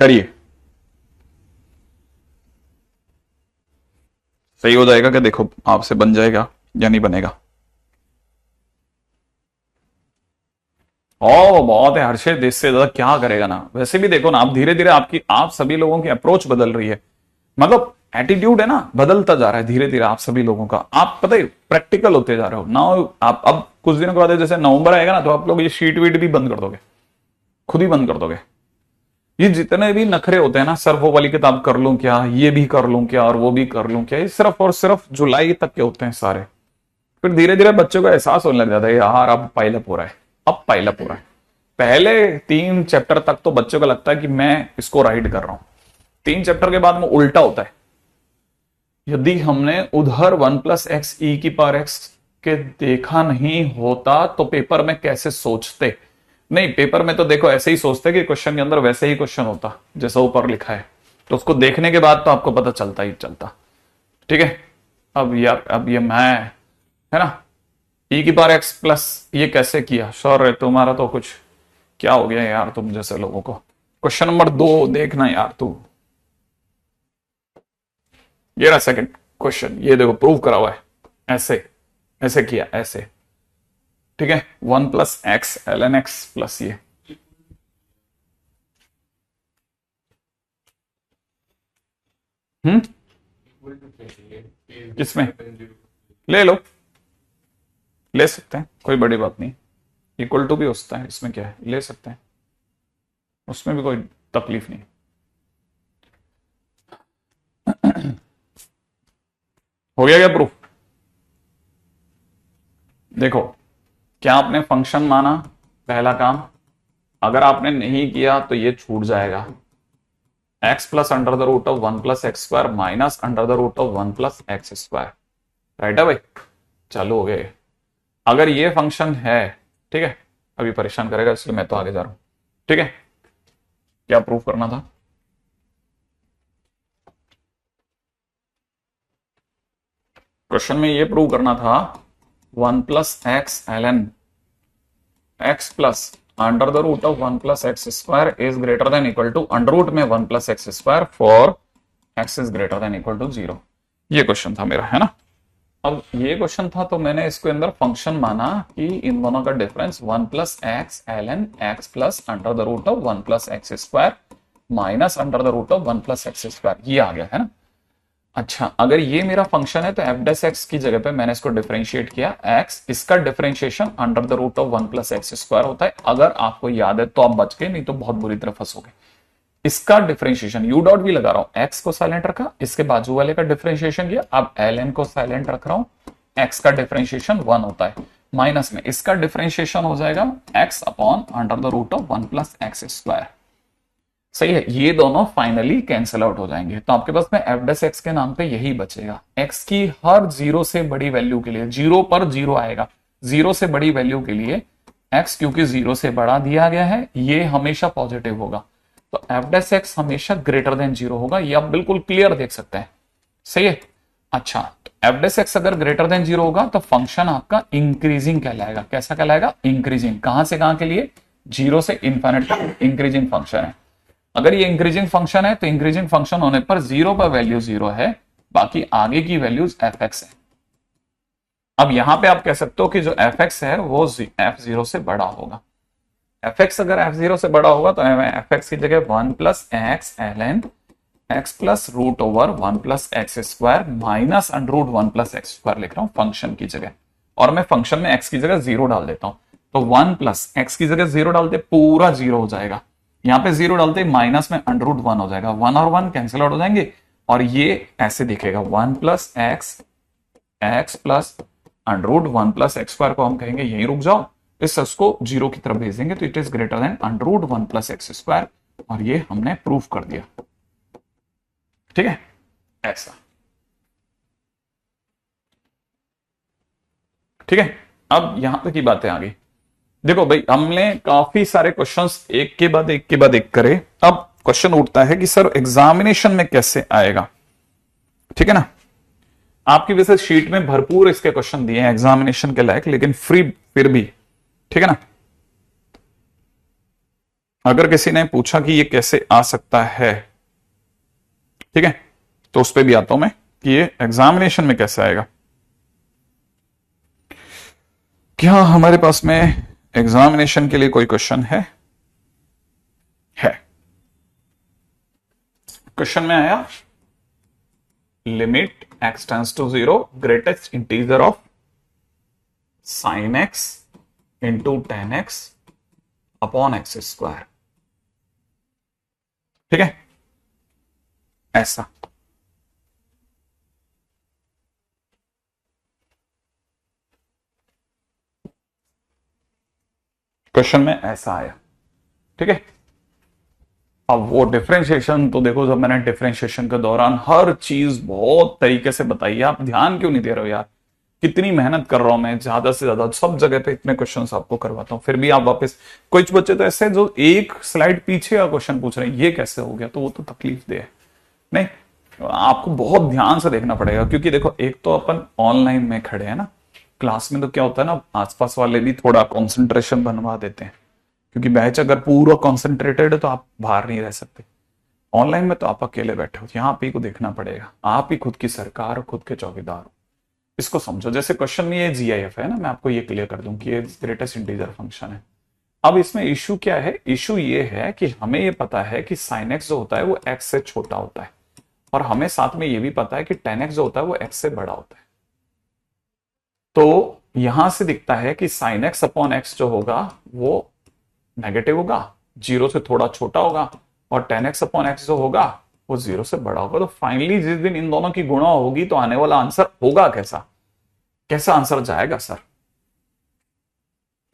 Speaker 1: करिए, सही हो जाएगा क्या, देखो आपसे बन जाएगा या नहीं बनेगा। ओ बहुत है हर्षित, इससे ज्यादा क्या करेगा ना। वैसे भी देखो ना, आप धीरे धीरे आप सभी लोगों की अप्रोच बदल रही है, मतलब एटीट्यूड है ना बदलता जा रहा है धीरे धीरे आप सभी लोगों का। आप पता है प्रैक्टिकल होते जा रहे हो ना। आप अब कुछ दिनों के बाद जैसे नवंबर आएगा ना, तो आप लोग ये शीट वीट भी बंद कर दोगे, खुद ही बंद कर दोगे। ये जितने भी नखरे होते हैं ना, सर वो वाली किताब कर लूं क्या, ये भी कर लूं क्या, और वो भी कर लूं क्या, ये सिर्फ और सिर्फ जुलाई तक के होते हैं सारे। फिर धीरे धीरे बच्चों को एहसास होने लग जाता है यार अब पाइलअप हो रहा है, अब पाइलअप हो रहा है। पहले 3 चैप्टर तक तो बच्चों को लगता है कि मैं इसको राइड कर रहा हूं, 3 चैप्टर के बाद में उल्टा होता है। यदि हमने उधर वन प्लस एक्स ई की पावर एक्स के देखा नहीं होता तो पेपर में कैसे सोचते। नहीं, पेपर में तो देखो ऐसे ही सोचते कि क्वेश्चन के अंदर वैसे ही क्वेश्चन होता जैसा ऊपर लिखा है, तो उसको देखने के बाद तो आपको पता चलता ही चलता। ठीक है, अब यार अब ये मैं, है ना, ई की पावर एक्स प्लस ये कैसे किया, श्योर है तुम्हारा तो कुछ क्या हो गया यार तुम जैसे लोगों को। क्वेश्चन नंबर 2 देखना यार तू, ये रहा सेकंड क्वेश्चन, ये देखो प्रूव करा हुआ है, ऐसे ऐसे किया ऐसे। ठीक है, 1 plus x L N x plus ये, किसमें ले लो, ले सकते हैं, कोई बड़ी बात नहीं, इक्वल टू भी हो सकता है, इसमें क्या है, ले सकते हैं, उसमें भी कोई तकलीफ नहीं। हो गया क्या प्रूफ। देखो, क्या आपने फंक्शन माना, पहला काम। अगर आपने नहीं किया तो ये छूट जाएगा, x plus under the root of 1 plus x square minus under the root of 1 plus x square. Right है भाई, चालू हो गए। अगर ये फंक्शन है, ठीक है, अभी परेशान करेगा इसलिए मैं तो आगे जा रहा हूं। ठीक है, क्या प्रूफ करना था। क्वेश्चन में ये प्रूव करना था 1 plus x L N x plus under the root of 1 plus x square is greater than equal to under root में 1 plus x square for x is greater than equal to 0। ये question था मेरा, है ना। अब ये question था तो मैंने इसके अंदर फंक्शन माना कि इन दोनों का difference 1 plus x L N x plus under the root of 1 plus x square minus under the root of 1 plus x square, ये आ गया, है ना। अच्छा, अगर ये मेरा फंक्शन है तो एफ डैश एक्स की जगह पे मैंने इसको डिफरेंशिएट किया एक्स, इसका differentiation under the root of 1 plus x square होता है। अगर आपको याद है तो आप बच गए, नहीं तो बहुत बुरी तरह फंसोगे। इसका डिफरेंशिएशन यू डॉट भी लगा रहा हूं, एक्स को साइलेंट रखा, इसके बाजू वाले का डिफरेंशिएशन किया, अब एल एन को साइलेंट रख रहा हूं, एक्स का डिफरेंशिएशन 1 होता है, माइनस में इसका डिफरेंशिएशन हो जाएगा x upon under the root of 1 plus x square. सही है, ये दोनों फाइनली कैंसिल आउट हो जाएंगे। तो आपके पास में एफ डैश एक्स के नाम पे यही बचेगा। एक्स की हर 0 से बड़ी वैल्यू के लिए 0 पर 0 आएगा, 0 से बड़ी वैल्यू के लिए एक्स क्योंकि 0 से बड़ा दिया गया है ये हमेशा पॉजिटिव होगा, तो एफ डैश एक्स हमेशा ग्रेटर देन 0 होगा। ये आप बिल्कुल क्लियर देख सकते हैं। सही है। अच्छा, तो एफ डैश एक्स अगर ग्रेटर देन 0 होगा तो फंक्शन आपका इंक्रीजिंग कहलाएगा। कैसा कहलाएगा? इंक्रीजिंग। कहां से कहां के लिए? 0 से इन्फिनिट तक इंक्रीजिंग फंक्शन है। अगर ये इंक्रीजिंग फंक्शन है तो इंक्रीजिंग फंक्शन होने पर 0 पर वैल्यू 0 है, बाकी आगे की वैल्यूज एफ एक्स है। अब यहां पे आप कह सकते हो कि जो एफ एक्स है वो एफ 0 से बड़ा होगा। एफ एक्स अगर एफ 0 से बड़ा होगा तो एफ एक्स की जगह 1 plus x L N x plus root over 1 plus x square minus under root 1 plus x square लिख रहा हूं फंक्शन की जगह, और मैं फंक्शन में एक्स की जगह 0 डाल देता हूं। तो 1 प्लस एक्स की जगह 0 डालते पूरा 0 हो जाएगा, यहां पे 0 डालते माइनस में अंडर रूट 1 हो जाएगा, 1 और 1 कैंसिल आउट हो जाएंगे और ये ऐसे दिखेगा 1 plus x x plus under root 1 plus x square को हम कहेंगे यहीं रुक जाओ, इस को 0 की तरफ भेज देंगे तो it is greater than under root 1 plus x square, और ये हमने प्रूफ कर दिया। ठीक है, ऐसा। ठीक है, अब यहां तक की बातें आ गई। देखो भाई, हमने काफी सारे क्वेश्चंस एक के बाद एक के बाद एक करे। अब क्वेश्चन उठता है कि सर एग्जामिनेशन में कैसे आएगा। ठीक है ना, आपकी वैसे शीट में भरपूर इसके क्वेश्चन दिए हैं एग्जामिनेशन के लायक, लेकिन फ्री फिर भी। ठीक है ना, अगर किसी ने पूछा कि ये कैसे आ सकता है, ठीक है, तो उस पर भी आता हूं मैं कि ये एग्जामिनेशन में कैसे आएगा। क्या हमारे पास में एग्जामिनेशन के लिए कोई क्वेश्चन है? क्वेश्चन में आया limit x tends to 0 greatest integer of sin x into tan x upon x square. ठीक है, ऐसा। क्वेश्चन में ऐसा आया। ठीक है, अब वो डिफरेंशिएशन तो देखो, जब मैंने डिफरेंशिएशन के दौरान हर चीज बहुत तरीके से बताई है, आप ध्यान क्यों नहीं दे रहे हो यार? कितनी मेहनत कर रहा हूं मैं, ज्यादा से ज्यादा सब जगह पे इतने क्वेश्चंस आपको करवाता हूं, फिर भी आप वापस। कुछ बच्चे तो ऐसे जो एक स्लाइड पीछे का क्वेश्चन पूछ रहे हैं, ये कैसे हो गया, तो वो तो तकलीफ दे है। नहीं, आपको बहुत ध्यान से देखना पड़ेगा, क्योंकि देखो एक तो अपन ऑनलाइन में खड़े हैं ना, क्लास में तो क्या होता है ना, आसपास वाले भी थोड़ा कॉन्सेंट्रेशन बनवा देते हैं, क्योंकि बैच अगर पूरा कॉन्सेंट्रेटेड है तो आप बाहर नहीं रह सकते। ऑनलाइन में तो आप अकेले बैठे हो, यहाँ आप ही को देखना पड़ेगा, आप ही खुद की सरकार और खुद के चौकीदार हो। इसको समझो, जैसे क्वेश्चन में ये जीआईएफ है ना, मैं आपको ये क्लियर कर दूं कि ये ग्रेटेस्ट इंटीजर फंक्शन है। अब इसमें इशू क्या है? इशू ये है कि हमें ये पता है कि साइन एक्स जो होता है वो एक्स से छोटा होता है, और हमें साथ में ये भी पता है कि टेन एक्स जो होता है वो एक्स से बड़ा होता है। तो यहां से दिखता है कि साइन एक्स अपॉन एक्स जो होगा वो नेगेटिव होगा, 0 से थोड़ा छोटा होगा, और टेन एक्स अपॉन एक्स जो होगा वो 0 से बड़ा होगा। तो फाइनली जिस दिन इन दोनों की गुणा होगी तो आने वाला आंसर होगा कैसा? कैसा आंसर जाएगा सर?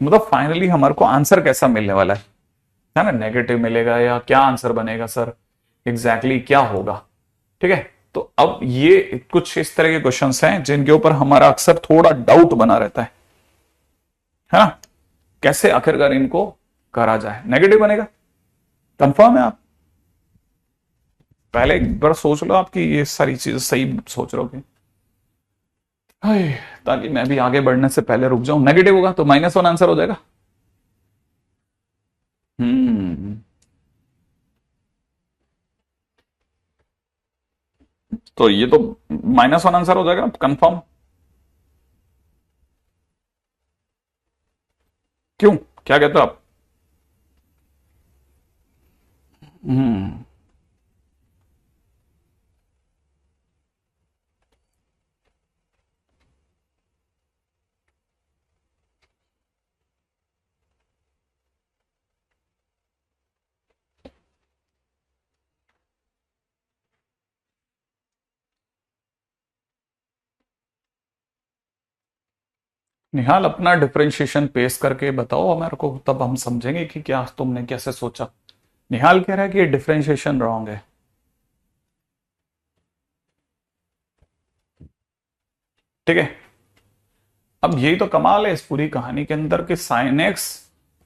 Speaker 1: मतलब फाइनली हमारे को आंसर कैसा मिलने वाला है ना? नेगेटिव मिलेगा या क्या आंसर बनेगा सर? एग्जैक्टली क्या होगा? ठीक है, तो अब ये कुछ इस तरह के क्वेश्चंस हैं जिनके ऊपर हमारा अक्सर थोड़ा डाउट बना रहता है ना? कैसे आखिरकार इनको करा जाए? नेगेटिव बनेगा, कंफर्म है? आप पहले एक बार सोच लो आपकी ये सारी चीजें सही सोच रहे हो। हाय, ताकि मैं भी आगे बढ़ने से पहले रुक जाऊं। नेगेटिव होगा तो -1 आंसर हो जाएगा। हम्म, तो ये तो -1 आंसर हो जाएगा कंफर्म। क्यों, क्या कहते हो आप? हम्म, निहाल अपना डिफरेंशिएशन पेश करके बताओ हमारे को, तब हम समझेंगे कि क्या तुमने कैसे सोचा। निहाल कह रहा है कि ये डिफरेंशिएशन रॉन्ग है। ठीक है, अब यही तो कमाल है इस पूरी कहानी के अंदर कि साइन एक्स,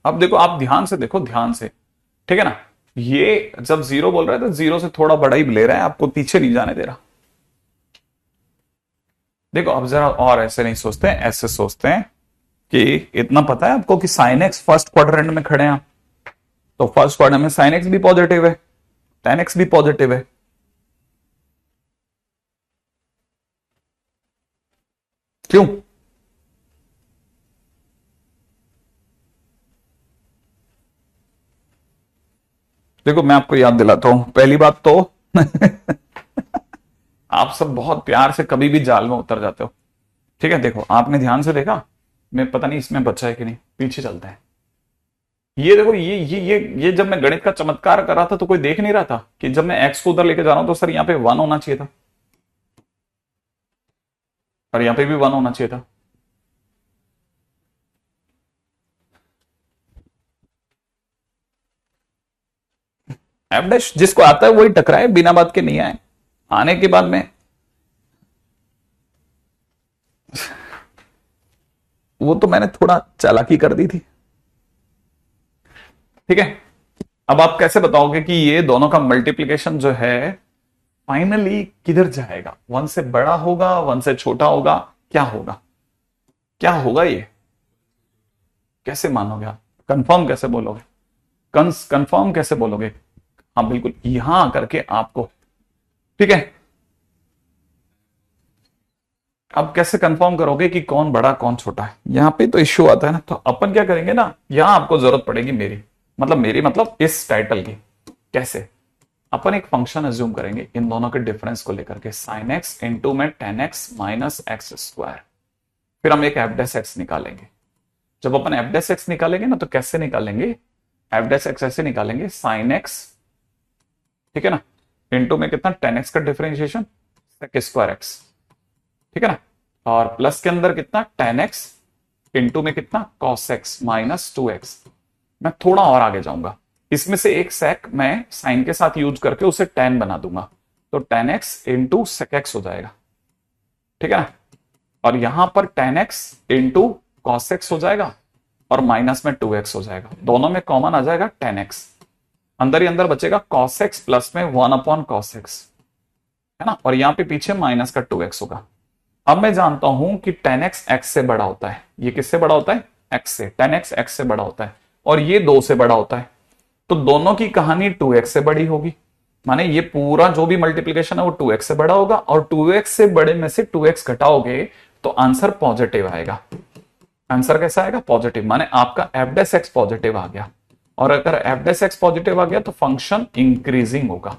Speaker 1: अब देखो आप ध्यान से देखो, ध्यान से, ठीक है ना। ये जब जीरो बोल रहा है तो जीरो से थोड़ा बड़ा ही ले रहा है, आपको पीछे नहीं जाने दे रहा। देखो अब जरा और ऐसे नहीं सोचते हैं, ऐसे सोचते हैं कि इतना पता है आपको कि साइन एक्स फर्स्ट क्वाड्रेंट में खड़े हैं, तो फर्स्ट क्वाड्रेंट में साइन एक्स भी पॉजिटिव है, टेन एक्स भी पॉजिटिव है। क्यों? देखो मैं आपको याद दिलाता हूं, पहली बात तो आप सब बहुत प्यार से कभी भी जाल में उतर जाते हो। ठीक है, देखो आपने ध्यान से देखा, मैं पता नहीं इसमें बचा है कि नहीं, पीछे चलते हैं। ये देखो, ये जब मैं गणित का चमत्कार कर रहा था तो कोई देख नहीं रहा था कि जब मैं एक्स को उधर लेके जा रहा हूं तो सर यहाँ पे 1 होना चाहिए था, और यहाँ पे भी 1 होना चाहिए था। एफ डैश जिसको आता है वही टकराए, बिना बात के नहीं आए। आने के बाद में वो तो मैंने थोड़ा चालाकी कर दी थी। ठीक है, अब आप कैसे बताओगे कि ये दोनों का मल्टीप्लीकेशन जो है फाइनली किधर जाएगा? 1 से बड़ा होगा, 1 से छोटा होगा, क्या होगा? क्या होगा ये? कैसे मानोगे आप? कंफर्म कैसे बोलोगे? कंफर्म कैसे बोलोगे? हाँ बिल्कुल, यहां आकर के आपको, ठीक है, अब कैसे कंफर्म करोगे कि कौन बड़ा कौन छोटा है? यहां पे तो इश्यू आता है ना, तो अपन क्या करेंगे ना, यहां आपको जरूरत पड़ेगी मेरी मतलब इस टाइटल की। कैसे? अपन एक फंक्शन अज्यूम करेंगे इन दोनों के डिफरेंस को लेकर के, साइन एक्स इंटू में ten x minus x square. फिर हम एक एफ डेस एक्स निकालेंगे। जब अपन एफ डेस एक्स निकालेंगे ना, तो कैसे निकालेंगे? एफ डेस एक्स ऐसे निकालेंगे, साइन एक्स, ठीक है ना, इंटू में कितना, टेन एक्स का डिफरेंशिएशन सेक स्क्वायर एक्स, ठीक है ना, और प्लस के अंदर कितना, टेन एक्स इंटू में कितना, कॉस एक्स माइनस 2x। मैं थोड़ा और आगे जाऊंगा, इसमें से एक सेक मैं साइन के साथ यूज करके उसे टेन बना दूंगा, तो tan x into sec x हो जाएगा, ठीक है ना, और यहां पर tan x into cos x हो जाएगा, और माइनस में 2x हो जाएगा, दोनों में कॉमन आ जाएगा टेन एक्स, अंदर ही अंदर बचेगा कॉस एक्स प्लस में 1 अपॉन कॉस एक्स, है ना, और यहां पे पीछे माइनस का 2x होगा। अब मैं जानता हूं कि टेन एक्स एक्स से बड़ा होता है, ये किससे बड़ा होता है, एक्स से, टेन एक्स एक्स से बड़ा होता है, और ये 2 से बड़ा होता है, तो दोनों की कहानी 2x से बड़ी होगी, माने ये पूरा जो भी मल्टीप्लीकेशन है वो 2x से बड़ा होगा, और 2x से बड़े में से 2x घटाओगे तो आंसर पॉजिटिव आएगा। आंसर कैसा आएगा? पॉजिटिव, माने आपका एफ डेस एक्स पॉजिटिव आ गया, और अगर एफ डेस एक्स पॉजिटिव आ गया तो फंक्शन इंक्रीजिंग होगा।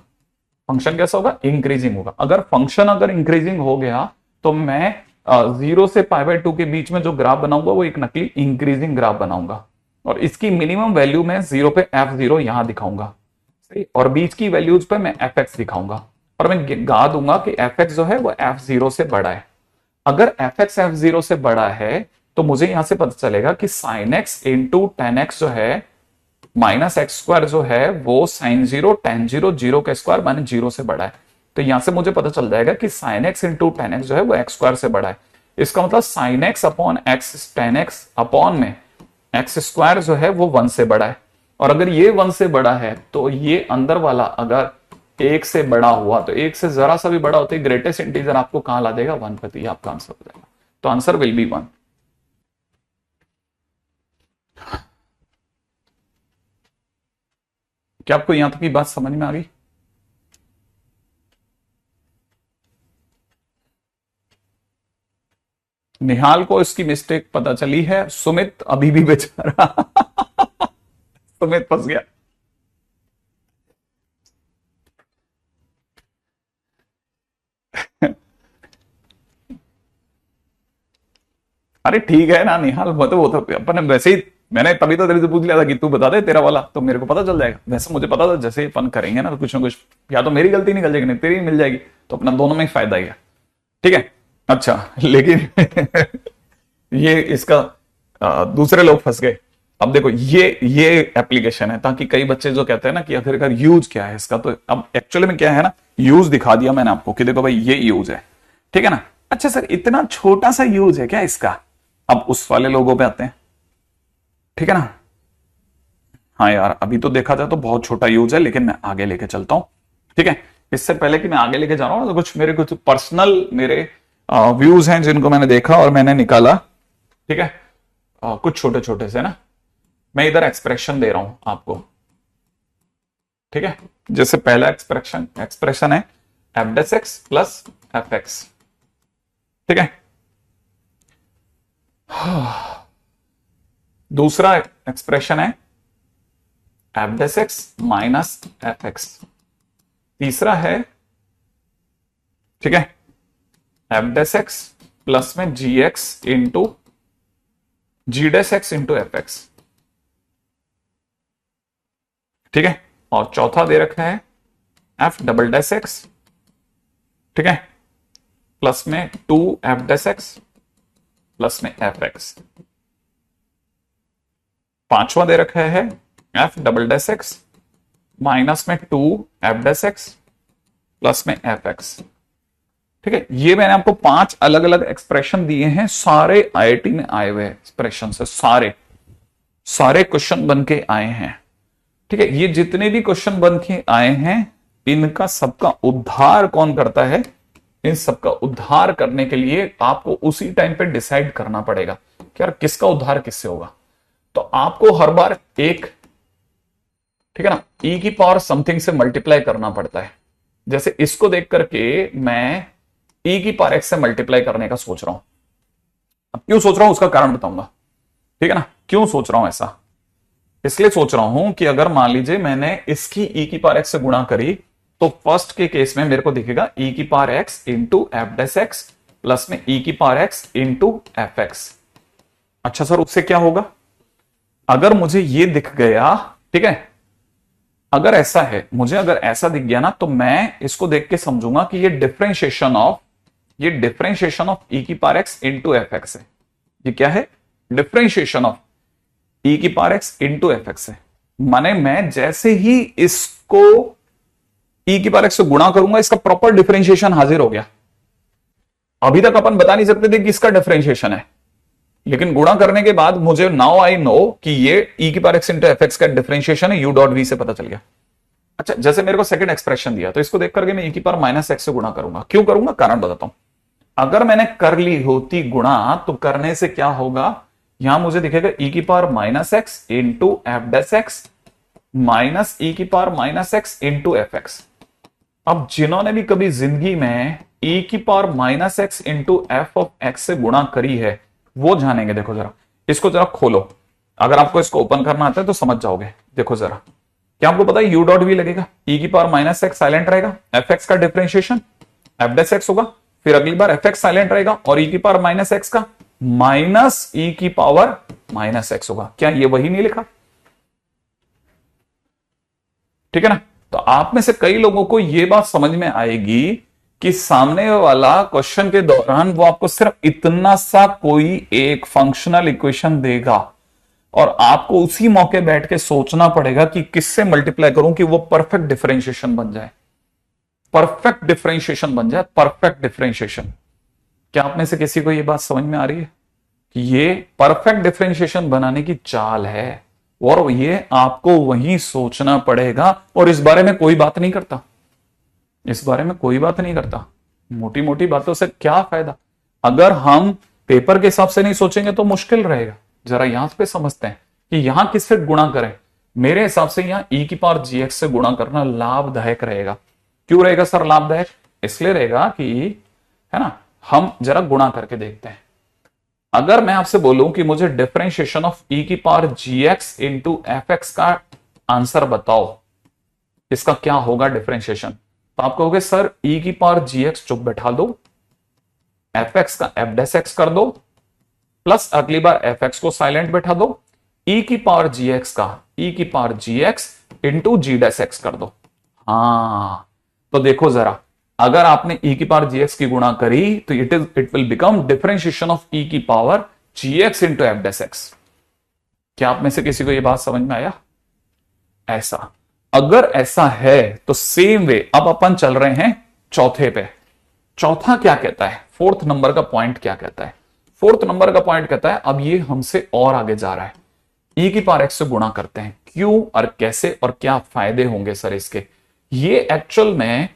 Speaker 1: फंक्शन कैसा होगा? इंक्रीजिंग होगा। अगर फंक्शन अगर इंक्रीजिंग हो गया तो मैं 0 से π/2 के बीच में जो ग्राफ बनाऊंगा वो एक नकली इंक्रीजिंग ग्राफ बनाऊंगा, और इसकी मिनिमम वैल्यू में 0 पे f0 यहां दिखाऊंगा, सही, और बीच की वैल्यूज पे मैं fx दिखाऊंगा, और मैं गा दूंगा कि fx जो है वो f0 से बड़ा है। अगर fx f0 से बड़ा है तो मुझे यहां से पता चलेगा कि sine x into tan x जो है माइनस एक्स स्क्वायर जो है वो sine zero ten zero zero का स्क्वायर माने जीरो से बड़ा है, तो यहां से मुझे पता चल जाएगा कि sine x into tan x जो है वो एक्स स्क्वायर से बड़ा है। इसका मतलब sine x upon x ten x upon में एक्स स्क्वायर जो है वो 1 से बड़ा है, और अगर ये 1 से बड़ा है तो ये अंदर वाला अगर 1 से बड़ा हुआ तो 1 से जरा सा भी बड़ा होता है, ग्रेटेस्ट इंटीजर आपको कहां ला देगा? 1 पे, तो ये आपका आंसर हो जाएगा। तो आंसर विल बी 1। क्या आपको यहां तक की बात समझ में आ गई? निहाल को इसकी मिस्टेक पता चली है, सुमित अभी भी बेचारा सुमित फंस गया। अरे ठीक है ना निहाल, वो तो अपन वैसे ही, मैंने तभी तो तेरे से पूछ लिया था कि तू बता दे तेरा वाला, तो मेरे को पता चल जाएगा। वैसे मुझे पता था जैसे अपन करेंगे ना तो कुछ ना कुछ, या तो मेरी गलती निकल जाएगी नहीं तेरी मिल जाएगी, तो अपना दोनों में ही फायदा ही है। ठीक है, अच्छा लेकिन ये इसका दूसरे लोग फंस गए। अब देखो ये एप्लीकेशन है, ताकि कई बच्चे जो कहते हैं ना कि आखिरकार यूज क्या है इसका, तो अब एक्चुअली में क्या है ना, यूज दिखा दिया मैंने आपको कि देखो भाई ये यूज है, ठीक है ना। अच्छा सर इतना छोटा सा यूज है क्या इसका? अब उस वाले लोगों पे आते हैं, ठीक है ना। हाँ यार अभी तो देखा जाए तो बहुत छोटा यूज है, लेकिन मैं आगे लेके चलता हूं, ठीक है। इससे पहले कि मैं आगे लेके जा रहा हूं तो कुछ पर्सनल मेरे व्यूज हैं जिनको मैंने देखा और मैंने निकाला, ठीक है। कुछ छोटे छोटे से ना, मैं इधर एक्सप्रेशन दे रहा हूं आपको, ठीक है। जैसे पहला एक्सप्रेशन है F dash x plus F x, ठीक है। दूसरा एक्सप्रेशन है F dash X minus F x. तीसरा है, ठीक है, एफ डेस एक्स प्लस में जी एक्स इंटू जी डेस एक्स इंटू एफ एक्स, ठीक है। और चौथा दे रखा है एफ डबल डेस एक्स, ठीक है, प्लस में 2 एफ डेस एक्स प्लस में एफ एक्स। पांचवा दे रखा है f double dash X minus में 2 एफ डेस एक्स प्लस में एफ एक्स, ठीक है। ये मैंने आपको 5 अलग अलग एक्सप्रेशन दिए हैं, सारे आईआईटी में आए हुए एक्सप्रेशन से, सारे क्वेश्चन बन के आए हैं, ठीक है। ये जितने भी क्वेश्चन बन के आए हैं इनका सबका उद्धार कौन करता है? इन सबका उद्धार करने के लिए आपको उसी टाइम पे डिसाइड करना पड़ेगा कि यार किसका उद्धार किससे होगा। तो आपको हर बार एक, ठीक है ना, ई की पावर समथिंग से मल्टीप्लाई करना पड़ता है। जैसे इसको देख करके मैं ई की पावर एक्स से मल्टीप्लाई करने का सोच रहा हूं। अब क्यों सोच रहा हूं उसका कारण बताऊंगा, ठीक है ना। क्यों सोच रहा हूं ऐसा? इसलिए सोच रहा हूं कि अगर मान लीजिए मैंने इसकी ई की पावर एक्स से गुणा करी, तो फर्स्ट के केस में मेरे को दिखेगा ई की power x into F dash x plus में ई की power x into F x. अच्छा सर उससे क्या होगा? अगर मुझे ये दिख गया, ठीक है, अगर ऐसा है, मुझे अगर ऐसा दिख गया ना, तो मैं इसको देख के समझूंगा कि ये डिफरेंशिएशन ऑफ ई की power x into F x है। ये क्या है? डिफरेंशिएशन ऑफ ई की power x into F x है। माने मैं जैसे ही इसको ई की पावर एक्स से गुणा करूंगा, इसका प्रॉपर डिफरेंशिएशन हाजिर हो गया। अभी तक अपन बता नहीं सकते थे कि इसका डिफरेंशिएशन है, लेकिन गुणा करने के बाद मुझे नाउ आई नो कि ये ई की power x into F x का डिफरेंशिएशन है, यू डॉट वी से पता चल गया। अच्छा जैसे मेरे को सेकंड एक्सप्रेशन दिया, तो इसको देख करके मैं ई की पावर माइनस एक्स से गुणा करूंगा। क्यों करूंगा? कारण बताता हूं। अगर मैंने कर ली होती गुणा, तो करने से क्या होगा, यहां मुझे दिखेगा ई की power minus x into F dash X minus E की power minus x into F X. अब जिन्होंने भी कभी जिंदगी में ई की power minus x into F of X से गुणा करी है वो जानेंगे। देखो जरा इसको जरा खोलो, अगर आपको इसको ओपन करना आता है तो समझ जाओगे। देखो जरा, क्या आपको पता है यू डॉट वी लगेगा, ई की पावर माइनस एक्स साइलेंट रहेगा, एफ एक्स का डिफरेंशिएशन एफ डेस एक्स होगा, फिर अगली बार एफ एक्स साइलेंट रहेगा और ई की पावर माइनस एक्स का माइनस ई की पावर माइनस एक्स होगा। क्या ये वही नहीं लिखा? ठीक है ना। तो आप में से कई लोगों को यह बात समझ में आएगी कि सामने वाला क्वेश्चन के दौरान वो आपको सिर्फ इतना सा कोई एक फंक्शनल इक्वेशन देगा और आपको उसी मौके बैठ के सोचना पड़ेगा कि किससे मल्टीप्लाई करूं कि वो परफेक्ट डिफरेंशिएशन बन जाए, परफेक्ट डिफरेंशिएशन बन जाए, परफेक्ट डिफरेंशिएशन। क्या आप में से किसी को यह बात समझ में आ रही है कि ये परफेक्ट डिफरेंशिएशन बनाने की चाल है और ये आपको वहीं सोचना पड़ेगा। और इस बारे में कोई बात नहीं करता, इस बारे में कोई बात नहीं करता। मोटी मोटी बातों से क्या फायदा? अगर हम पेपर के हिसाब से नहीं सोचेंगे तो मुश्किल रहेगा। जरा यहां पे समझते हैं कि यहां किससे गुणा करें। मेरे हिसाब से यहां e की पावर gx से गुणा करना लाभदायक रहेगा। क्यों रहेगा सर लाभदायक? इसलिए रहेगा कि, है ना, हम जरा गुणा करके देखते हैं। अगर मैं आपसे बोलूं कि मुझे डिफरेंशिएशन ऑफ e की power gx into F x का आंसर बताओ, इसका क्या होगा डिफरेंशिएशन, तो आप कहोगे सर e की पावर gx चुप बैठा दो, एफ एक्स का एफ डैश एक्स कर दो, प्लस अगली बार एफ एक्स को साइलेंट बैठा दो, e की पावर gx का e की पावर gx इंटू जी डैश एक्स कर दो। हाँ, तो देखो जरा, अगर आपने e की पावर gx की गुणा करी तो it will become differentiation of e की power gx into F dash x. क्या आप में से किसी को यह बात समझ में आया? ऐसा, अगर ऐसा है तो सेम वे अब अपन चल रहे हैं चौथे पे। चौथा क्या कहता है? फोर्थ नंबर का पॉइंट क्या कहता है? फोर्थ नंबर का पॉइंट कहता है अब ये हमसे और आगे जा रहा है, e की पावर x से गुणा करते हैं। क्यों और कैसे और क्या फायदे होंगे सर इसके? ये एक्चुअल में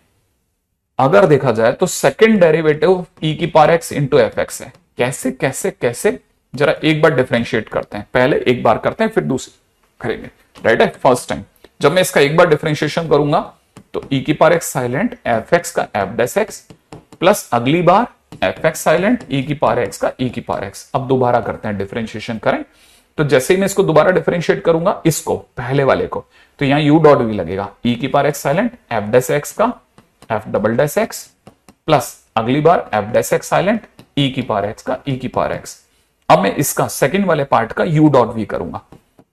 Speaker 1: अगर देखा जाए तो सेकंड डेरिवेटिव e की power x into F x है। कैसे कैसे कैसे, जरा एक बार डिफरेंशिएट करते हैं। पहले एक बार करते हैं फिर दूसरी करेंगे, राइट है। फर्स्ट टाइम जब मैं इसका एक बार डिफरेंशिएशन करूंगा तो e की power x silent F x का एफ डैश एक्स, प्लस अगली बार एफ एक्स साइलेंट e की पावर x का e की पावर x। अब दोबारा करते हैं, डिफरेंशिएशन करें तो जैसे ही मैं इसको दोबारा डिफरेंशिएट करूंगा, इसको पहले वाले को, तो यहां u डॉट v लगेगा, e की power x silent F dash X का F double dash x, plus अगली बार F dash X silent e की पावर x का e की पावर x। अब मैं इसका सेकंड वाले पार्ट का u डॉट v करूंगा,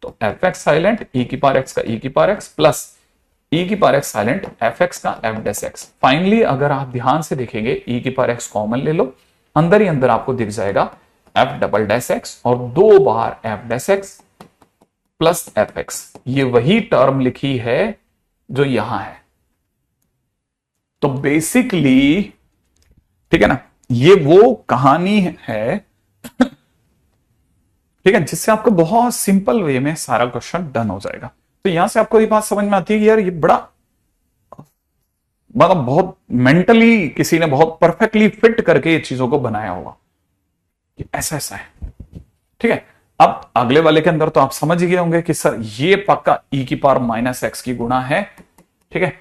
Speaker 1: तो एफ एक्स साइलेंट e की पावर x का e की पावर x, प्लस e की power x silent F x का एफ डैश एक्स। फाइनली अगर आप ध्यान से देखेंगे e की पावर x कॉमन ले लो, अंदर ही अंदर आपको दिख जाएगा एफ डबल डैश एक्स और दो बार F dash x plus F X. ये वही टर्म लिखी है जो यहां है। तो बेसिकली, ठीक है ना, ये वो कहानी है ठीक है, जिससे आपको बहुत सिंपल वे में सारा क्वेश्चन डन हो जाएगा। तो यहां से आपको ये बात समझ में आती है कि यार ये बड़ा मतलब बहुत मेंटली किसी ने बहुत परफेक्टली फिट करके ये चीजों को बनाया होगा कि ऐसा ऐसा है। ठीक है, अब अगले वाले के अंदर तो आप समझ ही गए होंगे कि सर ये पक्का e की पावर माइनस एक्स की गुणा है। ठीक है,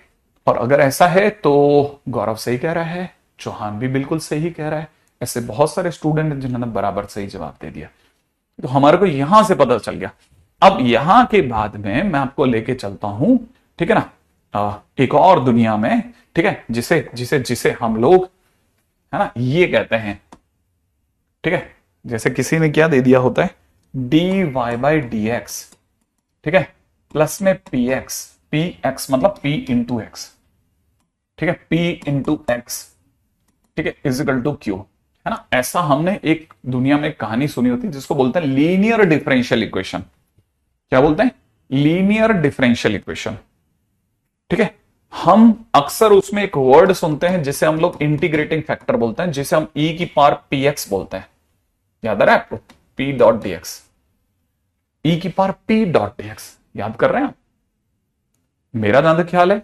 Speaker 1: और अगर ऐसा है तो गौरव सही कह रहा है, चौहान भी बिल्कुल सही कह रहा है, ऐसे बहुत सारे स्टूडेंट हैं जिन्होंने बराबर सही जवाब दे दिया। तो हमारे को यहां से पता चल गया। अब यहां के बाद में मैं आपको लेके चलता हूं, ठीक है ना, एक और दुनिया में, ठीक है, जिसे जिसे जिसे हम लोग, है ना, ये कहते हैं, ठीक है, जैसे किसी ने क्या दे दिया होता है dy बाई डी एक्स, ठीक है, प्लस में पी एक्स मतलब p इंटू एक्स, ठीक है, p इंटू एक्स, ठीक है, इजिकल टू क्यू, है ना। ऐसा हमने एक दुनिया में कहानी सुनी होती है जिसको बोलते हैं लीनियर डिफरेंशियल इक्वेशन। क्या बोलते हैं? Linear differential equation. ठीक है, हम अक्सर उसमें एक वर्ड सुनते हैं जिसे हम लोग इंटीग्रेटिंग फैक्टर बोलते हैं, जिसे हम e की पावर px बोलते हैं। याद आ रहा है आपको? p डॉट dx, e की पावर p डॉट dx, याद कर रहे हैं आप? मेरा जहां तक ख्याल है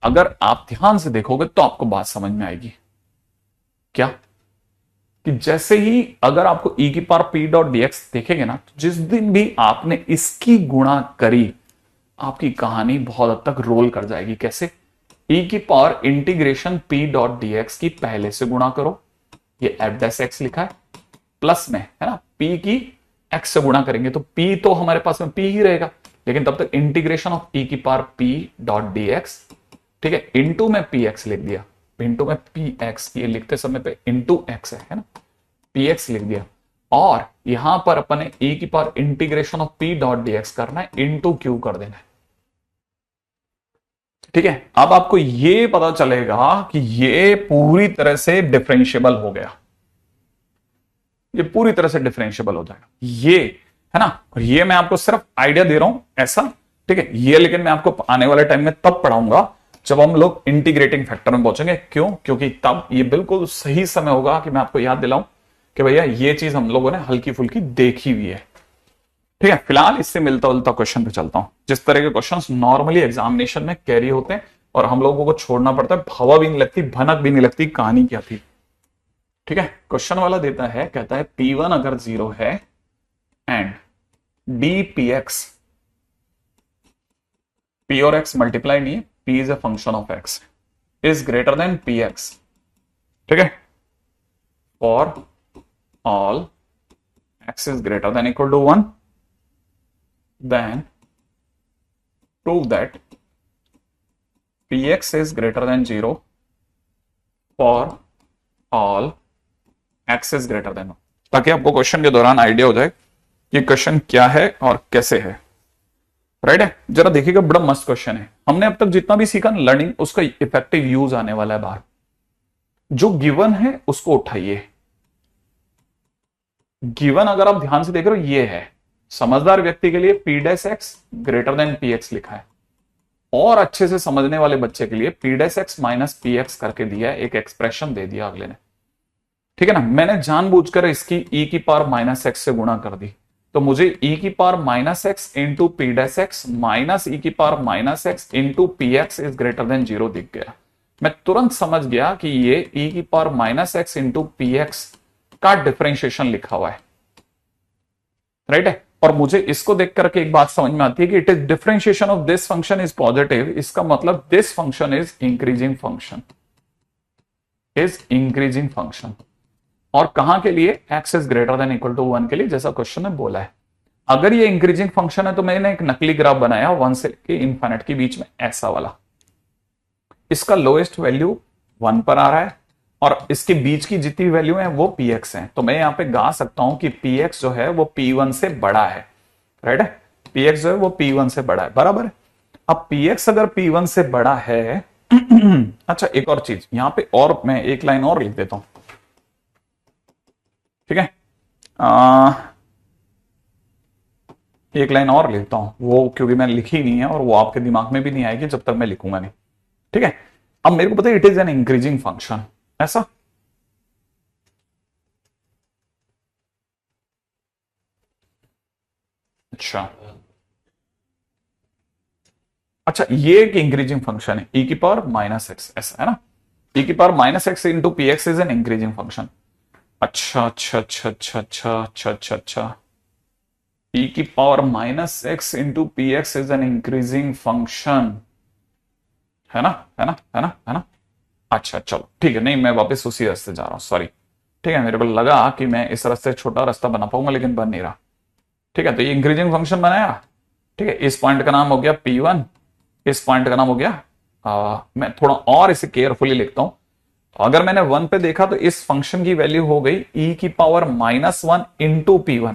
Speaker 1: अगर आप ध्यान से देखोगे तो आपको बात समझ में आएगी। क्या कि जैसे ही अगर आपको e की पावर p डॉट dx देखेंगे ना, तो जिस दिन भी आपने इसकी गुणा करी आपकी कहानी बहुत हद तक रोल कर जाएगी। कैसे? e की power integration p dot dx की पहले से गुणा करो, ये एफ डैश एक्स लिखा है, प्लस में, है ना, p की x से गुणा करेंगे तो p तो हमारे पास में p ही रहेगा, लेकिन तब तक इंटीग्रेशन ऑफ e की पावर p डॉट dx, ठीक है, इंटू में px लिख दिया, इंटू में px, ये लिखते समय पे इंटू x है ना, px लिख दिया, और यहां पर अपने e की power integration of p dot dx करना है, इंटू q कर देना है। ठीक है, अब आपको ये पता चलेगा कि ये पूरी तरह से डिफरेंशिएबल हो गया, ये पूरी तरह से डिफरेंशिएबल हो जाएगा, ये है ना। और ये मैं आपको सिर्फ आइडिया दे रहा हूं ऐसा, ठीक है, ये लेकिन मैं आपको आने वाले टाइम में तब पढ़ाऊंगा जब हम लोग इंटीग्रेटिंग फैक्टर में पहुंचेंगे। क्यों? क्योंकि तब ये बिल्कुल सही समय होगा कि मैं आपको याद दिलाऊं कि भैया ये चीज हम लोगों ने हल्की फुल्की देखी हुई है। ठीक है, फिलहाल इससे मिलता जुलता क्वेश्चन पे चलता हूं। जिस तरह के क्वेश्चंस नॉर्मली एग्जामिनेशन में कैरी होते हैं और हम लोगों को छोड़ना पड़ता है, हवा भी नहीं लगती, भनक भी नहीं लगती कहानी क्या थी। ठीक है, क्वेश्चन वाला देता है, कहता है P1 अगर 0 है एंड dpx, p और x मल्टीप्लाई नहीं है, p is a function of x, is greater then px, ठीक है, for all x is greater than equal to 1, then prove that px is greater than 0 for all x is greater than 1, ताकि आपको question के दौरान idea हो जाए कि question क्या है और कैसे है। राइट है, जरा देखिएगा, बड़ा मस्त क्वेश्चन है। हमने अब तक जितना भी सीखा लर्निंग, उसका इफेक्टिव यूज आने वाला है बाहर। जो गिवन है उसको उठाइए। गिवन अगर आप ध्यान से देख रहे हो, ये है समझदार व्यक्ति के लिए p dash x greater than px लिखा है, और अच्छे से समझने वाले बच्चे के लिए p dash x minus px करके दिया है, एक एक्सप्रेशन दे दिया अगले ने। ठीक है ना, मैंने जानबूझकर इसकी e की पावर माइनस x से गुणा कर दी, तो मुझे e की power minus x into P dash x minus e की power minus x into p x is greater than 0 दिख गया। मैं तुरंत समझ गया कि ये e की power minus x into p x का डिफरेंशिएशन लिखा हुआ है। राइट है, और मुझे इसको देख करके एक बात समझ में आती है कि it is differentiation of this function is positive, इसका मतलब this function is increasing function, और कहां के लिए, x is greater than equal to 1 के लिए, जैसा क्वेश्चन ने बोला है। अगर ये इंक्रीजिंग फंक्शन है तो मैंने एक नकली ग्राफ बनाया 1 से इनफाइनाइट के बीच में, ऐसा वाला। इसका लोएस्ट वैल्यू 1 पर आ रहा है और इसके बीच की जितनी वैल्यू है वो px है, तो मैं यहां पे गा सकता हूं कि px जो है वो p1 से बड़ा है। राइट है, px जो है वो p1 से बड़ा है, बराबर है। अब px अगर p1 से बड़ा है अच्छा, एक और चीज यहां पे, और मैं एक लाइन और लिख देता हूं, ठीक है, एक लाइन और लिखता हूं, वो क्योंकि मैंने लिखी नहीं है और वो आपके दिमाग में भी नहीं आएगी जब तक मैं लिखूंगा नहीं। ठीक है, अब मेरे को पता है it is an increasing function, ऐसा। अच्छा, ये एक इंक्रीजिंग फंक्शन है, e की पावर माइनस एक्स, ऐसा है ना, e की power minus x into p x is an increasing function. अच्छा अच्छा अच्छा अच्छा अच्छा अच्छा अच्छा अच्छा, e की power minus x into p x is an increasing function, है ना, है ना, है ना, है ना। अच्छा चलो ठीक है, नहीं मैं वापस उसी रास्ते जा रहा हूं, सॉरी। ठीक है, मेरे को लगा कि मैं इस रास्ते छोटा रास्ता बना पाऊंगा, लेकिन बन नहीं रहा। ठीक है, तो ये इंक्रीजिंग फंक्शन बनाया। ठीक है, इस पॉइंट का नाम हो गया P1, इस पॉइंट का नाम हो गया मैं थोड़ा और इसे केयरफुली लिखता हूं। तो अगर मैंने 1 पे देखा तो इस फंक्शन की वैल्यू हो गई e की पावर माइनस 1 इंटू P1,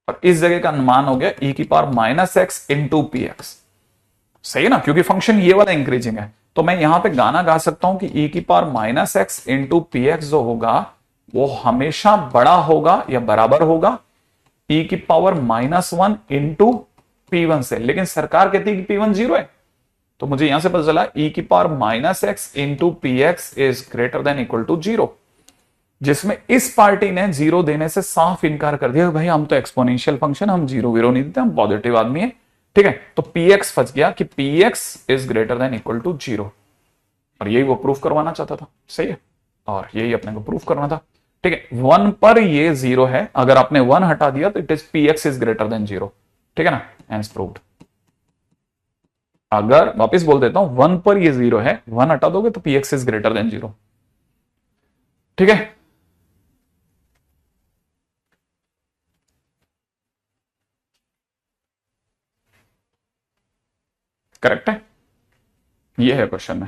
Speaker 1: और इस जगह का मान हो गया e की power minus x into p x. सही है ना, क्योंकि फंक्शन ये वाला इंक्रीजिंग है, तो मैं यहां पे गाना गा सकता हूं कि e की power minus x into p x जो होगा वो हमेशा बड़ा होगा या बराबर होगा e की पावर माइनस 1 इंटू P1 से। लेकिन सरकार कहती है कि P1 0 है, तो मुझे यहां से पता चला e की power minus x into p x is greater than equal to 0, जिसमें इस पार्टी ने 0 देने से साफ इनकार कर दिया, भाई हम तो एक्सपोनेंशियल फंक्शन, हम 0 0 नहीं देते, हम पॉजिटिव आदमी है। ठीक है, तो px फंस गया कि px is greater than equal to 0, और यही वो प्रूफ करवाना चाहता था। सही है, और यही अपने को प्रूफ करना था। ठीक है, 1 पर ये 0 है, अगर आपने 1 हटा दिया तो it is px is greater than 0। ठीक है ना, हेंस प्रूव्ड। अगर वापस बोल देता हूं, 1 पर ये 0 है, 1 हटा दोगे तो px इज ग्रेटर देन 0। ठीक है, करेक्ट है, ये है क्वेश्चन में।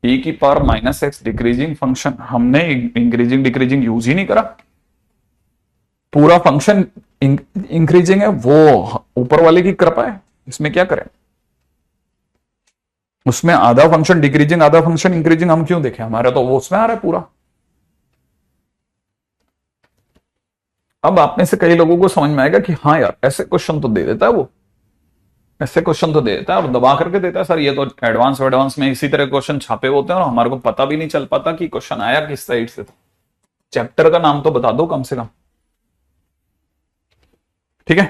Speaker 1: e की power minus x decreasing function, हमने इंक्रीजिंग डिक्रीजिंग यूज ही नहीं करा, पूरा फंक्शन इंक्रीजिंग है, वो ऊपर वाले की कृपा है, इसमें क्या करें। उसमें आधा फंक्शन डिक्रीजिंग आधा फंक्शन इंक्रीजिंग हम क्यों देखें, हमारा तो वो उसमें आ रहा है पूरा। अब आप में से कई लोगों को समझ में आएगा कि हाँ यार, ऐसे क्वेश्चन तो दे देता है वो, ऐसे क्वेश्चन तो दे देता है और दबा करके देता है, सर ये तो एडवांस में इसी तरह क्वेश्चन छापे होते हैं और हमारे को पता भी नहीं चल पाता कि क्वेश्चन आया किस साइड से। चैप्टर का नाम तो बता दो कम से कम। ठीक है,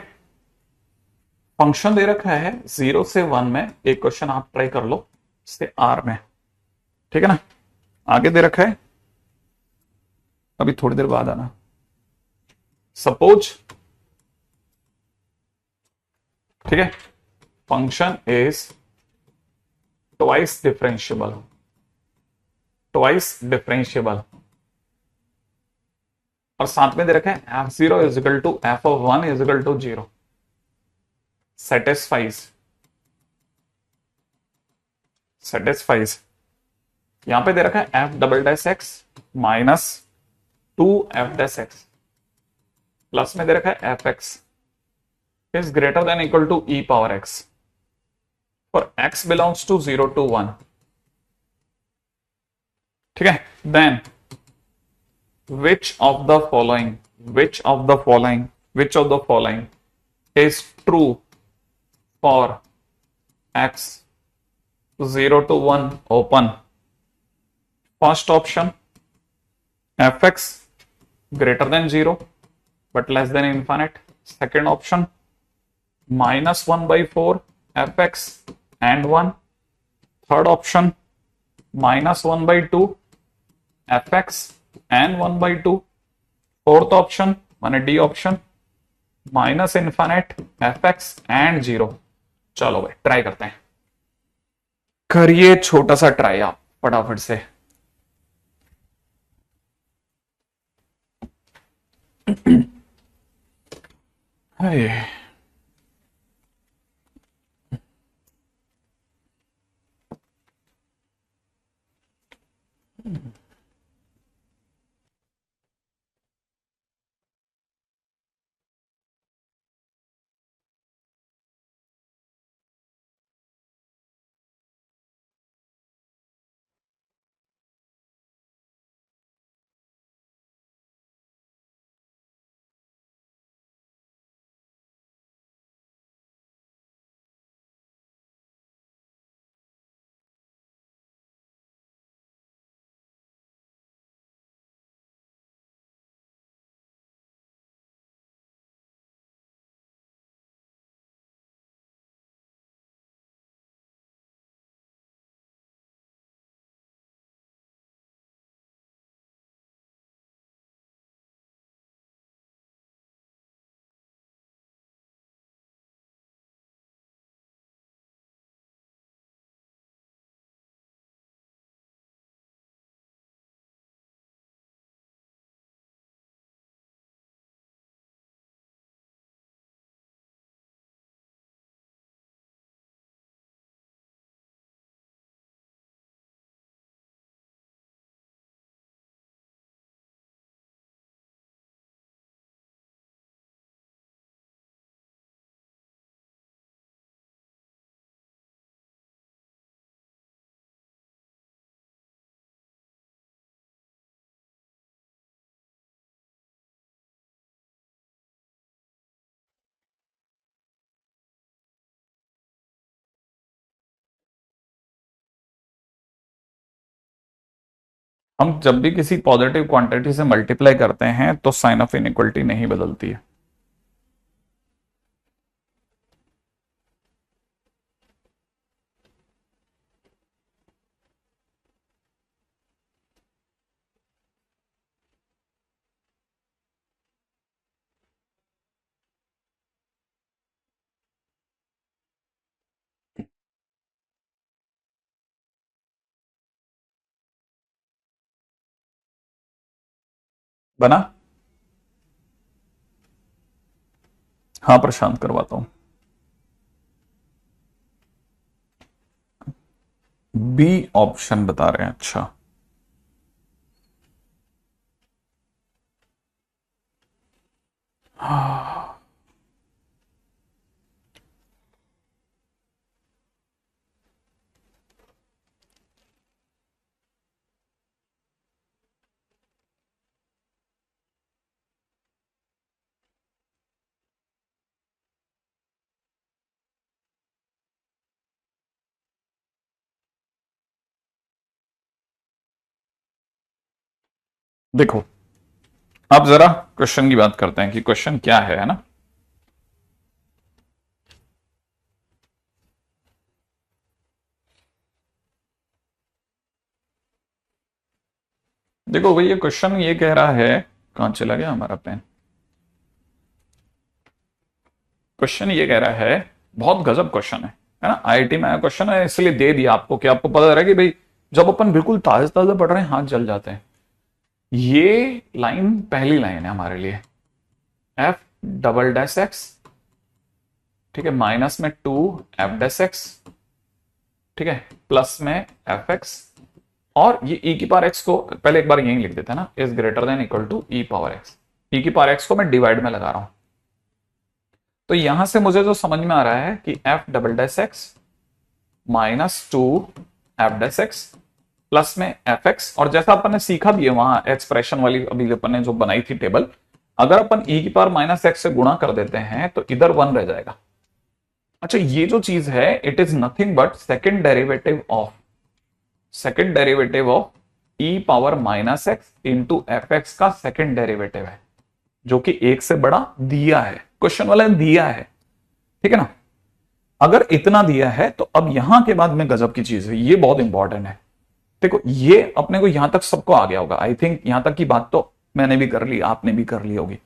Speaker 1: फंक्शन दे रखा है 0 से 1 में, एक क्वेश्चन आप ट्राई कर लो से R में। ठीक है ना, आगे दे रखा है अभी थोड़ी देर बाद आना। सपोज, ठीक है, function is twice differentiable, twice differentiable, और साथ में दे रखा है f zero is equal to f of one is equal to zero, satisfies, satisfies. यहां पे दे रखा है f double dash x minus two f dash x, plus में दे रखा है f x is greater than equal to e power x for x belongs to 0 to 1। ठीक है, then which of the following, which of the following, which of the following is true for x 0 to 1 open? First option, fx greater than 0 but less than infinite. Second option, minus 1 by 4 fx and 1. Third option, minus 1 by 2 fx and 1 by 2. Fourth option माने D option, minus इन्फानेट F x and zero. चलो भाई try करते हैं, करिए छोटा सा try आप फटाफट से। हाय, हम जब भी किसी पॉजिटिव क्वांटिटी से मल्टीप्लाई करते हैं तो साइन ऑफ इनइक्वलिटी नहीं बदलती है। बना? हाँ प्रशांत करवाता हूं। बी ऑप्शन बता रहे हैं, अच्छा। देखो, अब जरा क्वेश्चन की बात करते हैं कि क्वेश्चन क्या है ना। देखो भाई ये क्वेश्चन ये कह रहा है, कहां चला गया हमारा पेन। क्वेश्चन ये कह रहा है, बहुत गजब क्वेश्चन है ना, आईआईटी में आया क्वेश्चन है, इसलिए दे दिया आपको कि आपको पता रहा कि भाई जब अपन बिल्कुल ताजे ताजे पढ़ रहे हैं हाथ जल जाते हैं। ये लाइन पहली लाइन है हमारे लिए, एफ डबल डैश एक्स, ठीक है, माइनस में 2 एफ डैश एक्स, ठीक है, प्लस में एफ एक्स, और ये e की पावर x को पहले एक बार यहीं लिख देते हैं ना, is greater than equal to e power x। e की पावर x को मैं डिवाइड में लगा रहा हूं, तो यहां से मुझे जो समझ में आ रहा है कि f double dash x minus 2 F dash x plus में एफ एक्स, और जैसा अपन ने सीखा भी है वहां एक्सप्रेशन वाली अभी अपन ने जो बनाई थी टेबल, अगर अपन e की पावर माइनस एक्स से गुणा कर देते हैं तो इधर 1 रह जाएगा। अच्छा ये जो चीज है it is nothing but second derivative of e power minus x into F x का सेकेंड डेरिवेटिव है, जो कि 1 से बड़ा दिया है, क्वेश्चन वाला दिया है, ठीक है ना। अगर इतना दिया है तो अब यहां के बाद में गजब की चीज है, ये बहुत इंपॉर्टेंट है। देखो ये अपने को यहां तक सबको आ गया होगा, आई थिंक यहां तक की बात तो मैंने भी कर ली, आपने भी कर ली होगी।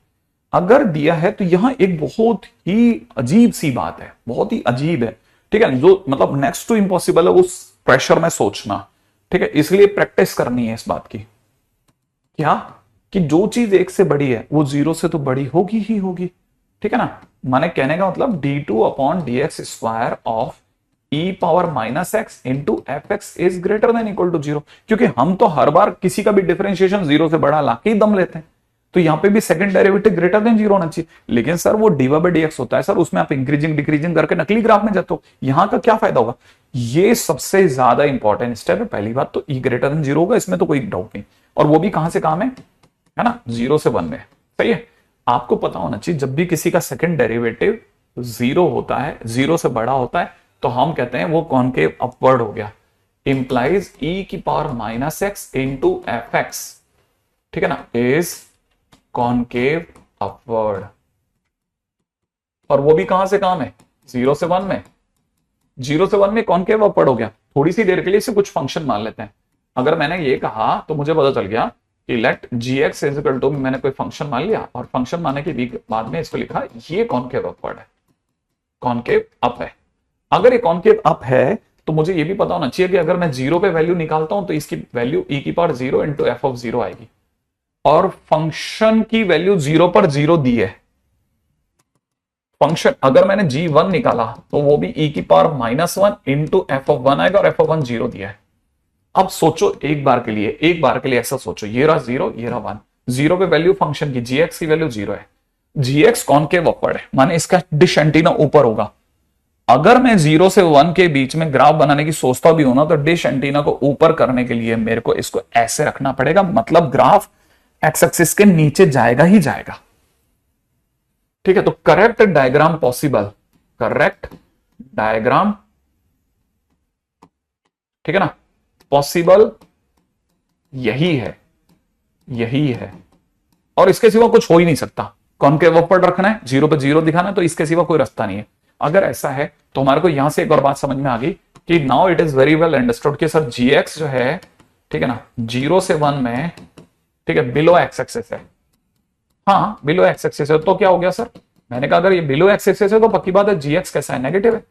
Speaker 1: अगर दिया है तो यहां एक बहुत ही अजीब सी बात है, बहुत ही अजीब है, ठीक है, जो मतलब नेक्स्ट टू इम्पॉसिबल है उस प्रेशर में सोचना, ठीक है, इसलिए प्रैक्टिस करनी है इस बात की, क्या कि जो चीज 1 से बड़ी है वो 0 से तो बड़ी होगी ही होगी, ठीक है ना। माने कहने का मतलब d2 upon d x square of e power minus x into F x is greater than equal to 0, क्योंकि हम तो हर बार किसी का भी डिफरेंशिएशन 0 से बड़ा लाके ही दम लेते हैं, तो यहां पे भी सेकंड डेरिवेटिव ग्रेटर देन 0 होना चाहिए। लेकिन सर वो dy बाई डी एक्स होता है सर, उसमें आप इंक्रीजिंग डिक्रीजिंग करके नकली ग्राफ में जाते हो, यहां का क्या फायदा होगा। ये सबसे ज्यादा इंपॉर्टेंट स्टेप है। पहली बात तो e ग्रेटर देन 0 होगा, इसमें तो कोई डाउट नहीं, और वो भी कहां से काम है ना, 0 से 1 में, सही है। आपको पता होना चाहिए जब भी किसी का सेकंड डेरिवेटिव 0 होता है, 0 से बड़ा होता है, तो हम कहते हैं वो कॉनकेव अपवर्ड हो गया, इंप्लाइज e की power minus x into F x, ठीक है ना, इज कॉनकेव अपवर्ड। और वो भी कहां से काम है, 0 से 1 में, 0 से 1 में कॉनकेव अपवर्ड हो गया। थोड़ी सी देर के लिए इसे कुछ फंक्शन मान लेते हैं। अगर मैंने ये कहा तो मुझे पता चल गया कि let g x is equal to, मैंने कोई फंक्शन मान लिया और फंक्शन मानने के बाद में इसको लिखा ये कॉनकेव अपवर्ड है, कॉनकेव अप है। अगर ये कॉनकेव अप है तो मुझे ये भी पता होना चाहिए कि अगर मैं 0 पे वैल्यू निकालता हूं तो इसकी वैल्यू e की पावर 0 इंटू एफ ऑफ 0 आएगी, और फंक्शन की वैल्यू 0 पर 0 दी है। फंक्शन अगर मैंने g1 निकाला तो वो भी e की power minus 1 into F of 1 आएगा, और एफ ऑफ 1 0 दिया है। अब सोचो एक बार के लिए ऐसा सोचो, ये रहा 0 ये रहा 1, 0 पे वैल्यू फंक्शन की gx की वैल्यू 0 है, gx कॉनकेव अपवर्ड है, माने इसका डिश एंटीना ऊपर होगा। अगर मैं 0 से 1 के बीच में ग्राफ बनाने की सोचता भी हूं ना, तो डिश एंटीना को ऊपर करने के लिए मेरे को इसको ऐसे रखना पड़ेगा, मतलब ग्राफ एक्स एक्सिस के नीचे जाएगा ही जाएगा, ठीक है। तो correct diagram possible, correct diagram, ठीक है ना, पॉसिबल यही है, यही है, और इसके सिवा कुछ हो ही नहीं सकता। कॉनकेव अपवर्ड रखना है, 0 पे 0 दिखाना है, तो इसके सिवा कोई रास्ता नहीं है। अगर ऐसा है तो हमारे को यहां से एक और बात समझ में आ गई कि now it is very well understood कि सर gx जो है, ठीक है ना, 0 से 1 में, ठीक है, बिलो एक्स एक्सिस है। हाँ बिलो एक्स एक्सिस है, तो क्या हो गया सर, मैंने कहा अगर ये बिलो एक्स एक्सिस है तो पक्की बात है gx कैसा है, नेगेटिव है।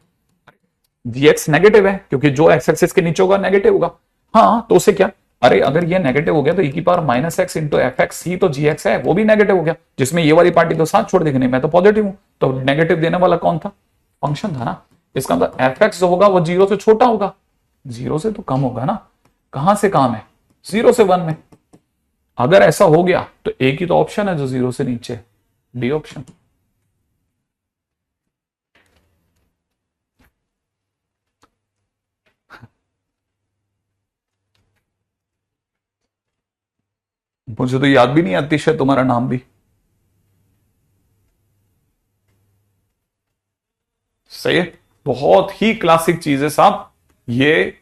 Speaker 1: gx नेगेटिव है क्योंकि जो एक्स एक्सिस के नीचे होगा नेगेटिव होगा। हाँ तो उसे क्या, अरे अगर ये नेगेटिव हो गया तो e की power minus x into F X ही तो gx है, वो भी नेगेटिव हो गया, जिसमें ये वाली पार्टी तो साथ छोड़ देगी, नहीं मैं तो पॉजिटिव हूं, तो नेगेटिव देने वाला कौन था, फंक्शन था ना। इसका मतलब एफ एक्स जो होगा वो 0 से छोटा होगा, 0 से तो कम होगा ना। कहां से काम है, 0 से 1 में। अगर ऐसा हो गया तो एक ही तो ऑप्शन है जो 0 से नीचे, डी ऑप्शन। मुझे तो याद भी नहीं आती शायद तुम्हारा नाम भी, सही है। बहुत ही क्लासिक चीज है साहब, ये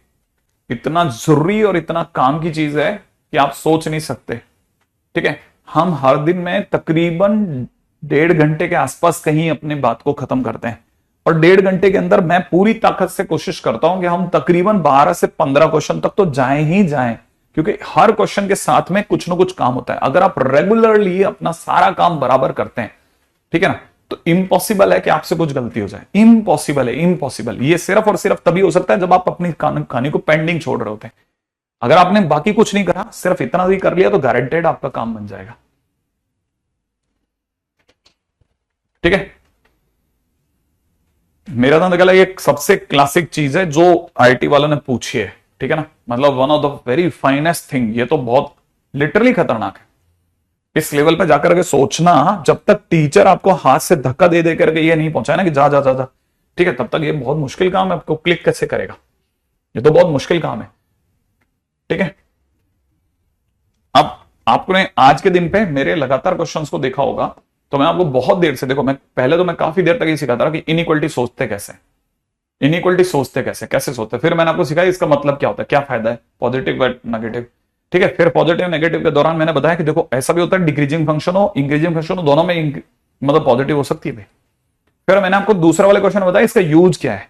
Speaker 1: इतना जरूरी और इतना काम की चीज है कि आप सोच नहीं सकते, ठीक है। हम हर दिन में तकरीबन 1.5 घंटे के आसपास कहीं अपने बात को खत्म करते हैं, और 1.5 घंटे के अंदर मैं पूरी ताकत से कोशिश करता हूं कि हम तकरीबन 12 से 15 क्वेश्चन तक तो जाएं ही जाएं। क्योंकि हर क्वेश्चन के साथ में कुछ ना कुछ काम होता है। अगर आप रेगुलरली अपना सारा काम बराबर करते हैं, ठीक है ना, तो इम्पॉसिबल है कि आपसे कुछ गलती हो जाए। इम्पॉसिबल है, इम्पॉसिबल। ये सिर्फ और सिर्फ तभी हो सकता है जब आप अपनी कहानी को पेंडिंग छोड़ रहे होते हैं। अगर आपने बाकी कुछ नहीं करा, सिर्फ इतना भी कर लिया, तो गारंटेड आपका काम बन जाएगा। ठीक है, मेरा तो निकला ये सबसे क्लासिक चीज है जो आईटी वालों ने पूछी है। ठीक है ना, मतलब one of the very finest thing. ये तो बहुत लिटरली खतरनाक है। इस लेवल पे जाकर के सोचना, जब तक टीचर आपको हाथ से धक्का दे दे करके ये नहीं पहुंचाए ना कि जा जा जा जा, ठीक है, तब तक ये बहुत मुश्किल काम है। आपको क्लिक कैसे करेगा, ये तो बहुत मुश्किल काम है। ठीक है, अब आपने आज के दिन पे मेरे लगातार क्वेश्चंस को देखा होगा, तो मैं आपको बहुत देर से, देखो मैं पहले तो मैं काफी देर तक ये सिखाता रहा कि इनइक्वालिटी सोचते कैसे, इनइक्वालिटी सोचते कैसे, कैसे सोचते। फिर मैंने आपको सिखाया इसका मतलब क्या होता है, क्या फायदा है, पॉजिटिव व नेगेटिव। ठीक है, फिर पॉजिटिव नेगेटिव के दौरान मैंने बताया कि देखो ऐसा भी होता है डिक्रीजिंग फंक्शन हो, इंक्रीजिंग फंक्शन हो, दोनों में मतलब पॉजिटिव हो सकती है। फिर मैंने आपको दूसरा वाले क्वेश्चन बताया इसका यूज क्या है,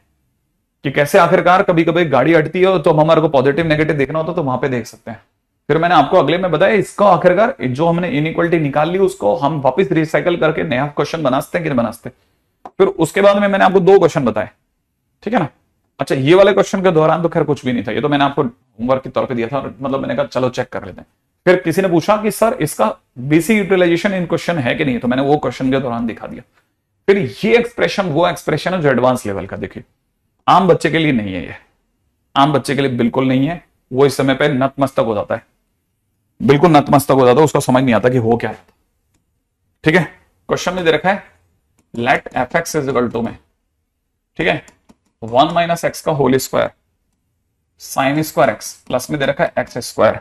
Speaker 1: कि कैसे आखिरकार कभी कभी गाड़ी अटती है तो हमारे को पॉजिटिव नेगेटिव देखना होता तो वहां पे देख सकते हैं। फिर मैंने आपको अगले में बताया इसका आखिरकार जो हमने इनइक्वालिटी निकाल ली उसको हम वापस रिसाइकल करके नया क्वेश्चन बना सकते हैं कि नहीं बना सकते। फिर उसके बाद में मैंने आपको 2 क्वेश्चन बताए। ठीक है ना, अच्छा ये वाले क्वेश्चन के दौरान तो खैर कुछ भी नहीं था, ये तो मैंने आपको होमवर्क के तौर पे दिया था, मतलब मैंने कहा चलो चेक कर लेते हैं। फिर किसी ने पूछा कि सर इसका बेसिक यूटिलाइजेशन इन क्वेश्चन है कि नहीं, तो मैंने वो क्वेश्चन के दौरान दिखा दिया। फिर ये एक्सप्रेशन वो एक्सप्रेशन है जो एडवांस लेवल का, देखिए आम बच्चे के लिए नहीं है, ये आम बच्चे के लिए बिल्कुल नहीं है। वो इस समय पे नतमस्तक हो जाता है, बिल्कुल नतमस्तक हो जाता है, उसका समझ नहीं आता कि हो क्या है। ठीक है, क्वेश्चन में दे रखा है let f x is equal to में, ठीक है, 1 माइनस एक्स का whole square sine square x plus में दे रखा है एक्स स्क्वायर।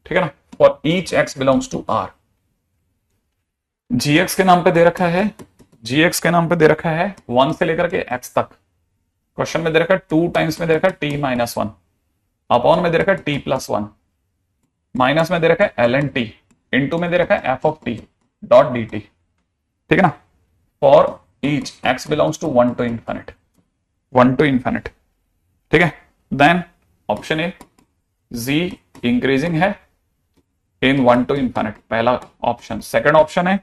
Speaker 1: ठीक है ना, for each x belongs to R. G x के नाम पे दे रखा है, जी एक्स के नाम पे दे रखा है 1 से लेकर के एक्स तक। क्वेश्चन में दे रखा है 2 टाइम्स में दे रखा है टी माइनस 1, अपॉन में दे रखा है टी प्लस 1, माइनस में दे रखा है एल एन टी, इंटू में दे रखा है f of t dot d t. ठीक है ना, for each x belongs to 1 to infinite, 1 to infinite. ठीक है, then option A g increasing है इन 1 टू इंफिनिट, पहला ऑप्शन। सेकंड ऑप्शन है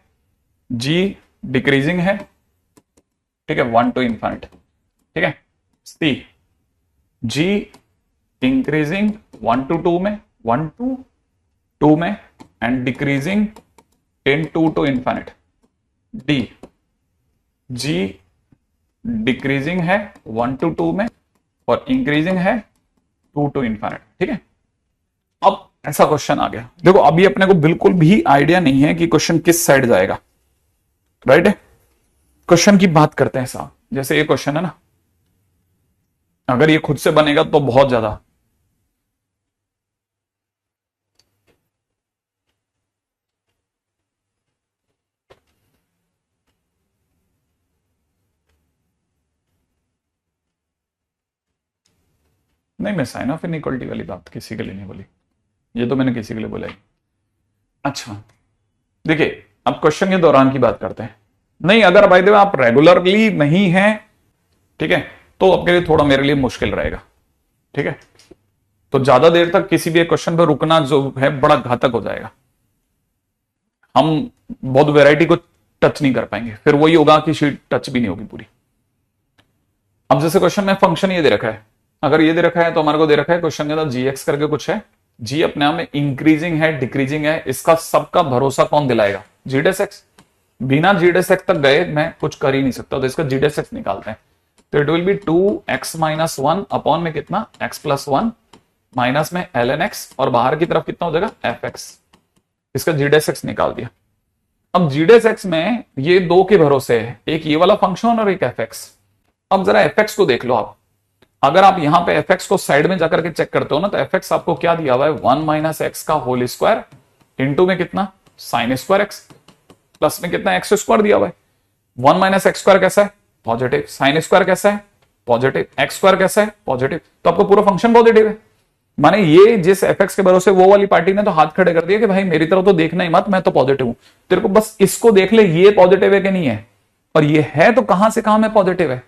Speaker 1: जी डिक्रीजिंग है, ठीक है, 1 टू इंफिनिट। ठीक है, सी जी इंक्रीजिंग 1 टू 2 में, 1 टू 2 में and decreasing in 2 to infinite. D g decreasing है 1 टू 2 में और इंक्रीजिंग है 2 टू इंफिनिट। ठीक है, अब ऐसा क्वेश्चन आ गया, देखो अभी अपने को बिल्कुल भी आइडिया नहीं है कि क्वेश्चन किस साइड जाएगा, राइट है। क्वेश्चन की बात करते हैं साहब, जैसे ये क्वेश्चन है ना, अगर ये खुद से बनेगा तो बहुत ज्यादा, नहीं मैं साइन ऑफ इनइक्वालिटी वाली बात किसी के लिए नहीं बोली, ये तो मैंने किसी के लिए बोला ही। अच्छा देखिए, अब क्वेश्चन के दौरान की बात करते हैं। नहीं, अगर भाई देव आप रेगुलरली नहीं हैं, ठीक है, तो आपके लिए थोड़ा मेरे लिए मुश्किल रहेगा। ठीक है, तो ज्यादा देर तक किसी भी क्वेश्चन पर रुकना जो है बड़ा घातक हो जाएगा, हम बहुत वैरायटी को टच नहीं कर पाएंगे, फिर वही होगा कि शीट टच भी नहीं होगी पूरी। अब जैसे क्वेश्चन में फंक्शन ये दे रखा है, अगर ये दे रखा है तो हमारे को दे रखा है क्वेश्चन के अंदर जी एक्स करके कुछ है, जी अपने आप में इंक्रीजिंग है डिक्रीजिंग है, इसका सबका भरोसा कौन दिलाएगा, जीडेस एक्स। बिना जीडेस एक्स तक गए मैं कुछ कर ही नहीं सकता, तो इसका जीडेस एक्स निकालते हैं। तो it will be 2x minus 1 upon में कितना x प्लस 1 माइनस में ln x और बाहर की तरफ कितना हो जाएगा fx। इसका जीडेस एक्स निकाल दिया। अब जीडेस एक्स में ये 2 के भरोसे है, एक ये वाला फंक्शन और एक fx। अब जरा fx को देख लो आप, अगर आप यहां पे fx को साइड में जाकर के चेक करते हो ना, तो fx आपको क्या दिया हुआ है 1 माइनस एक्स का होल स्क्वायर इंटू में कितना साइन स्क्वायर एक्स प्लस में कितना एक्स स्क्वायर दिया हुआ है। 1 माइनस एक्स स्क्वायर कैसा है, पॉजिटिव। साइन स्क्वायर कैसा है, पॉजिटिव। एक्स स्क्वायर कैसा है, पॉजिटिव। तो आपको पूरा फंक्शन पॉजिटिव है। माने ये जिस fx के भरोसे वो वाली पार्टी ने तो हाथ खड़े कर दिया कि भाई मेरी तरफ तो देखना ही मत, मैं तो पॉजिटिव हूं, तेरे को बस इसको देख ले ये पॉजिटिव है कि नहीं है, और ये है तो कहां से कहां में पॉजिटिव है,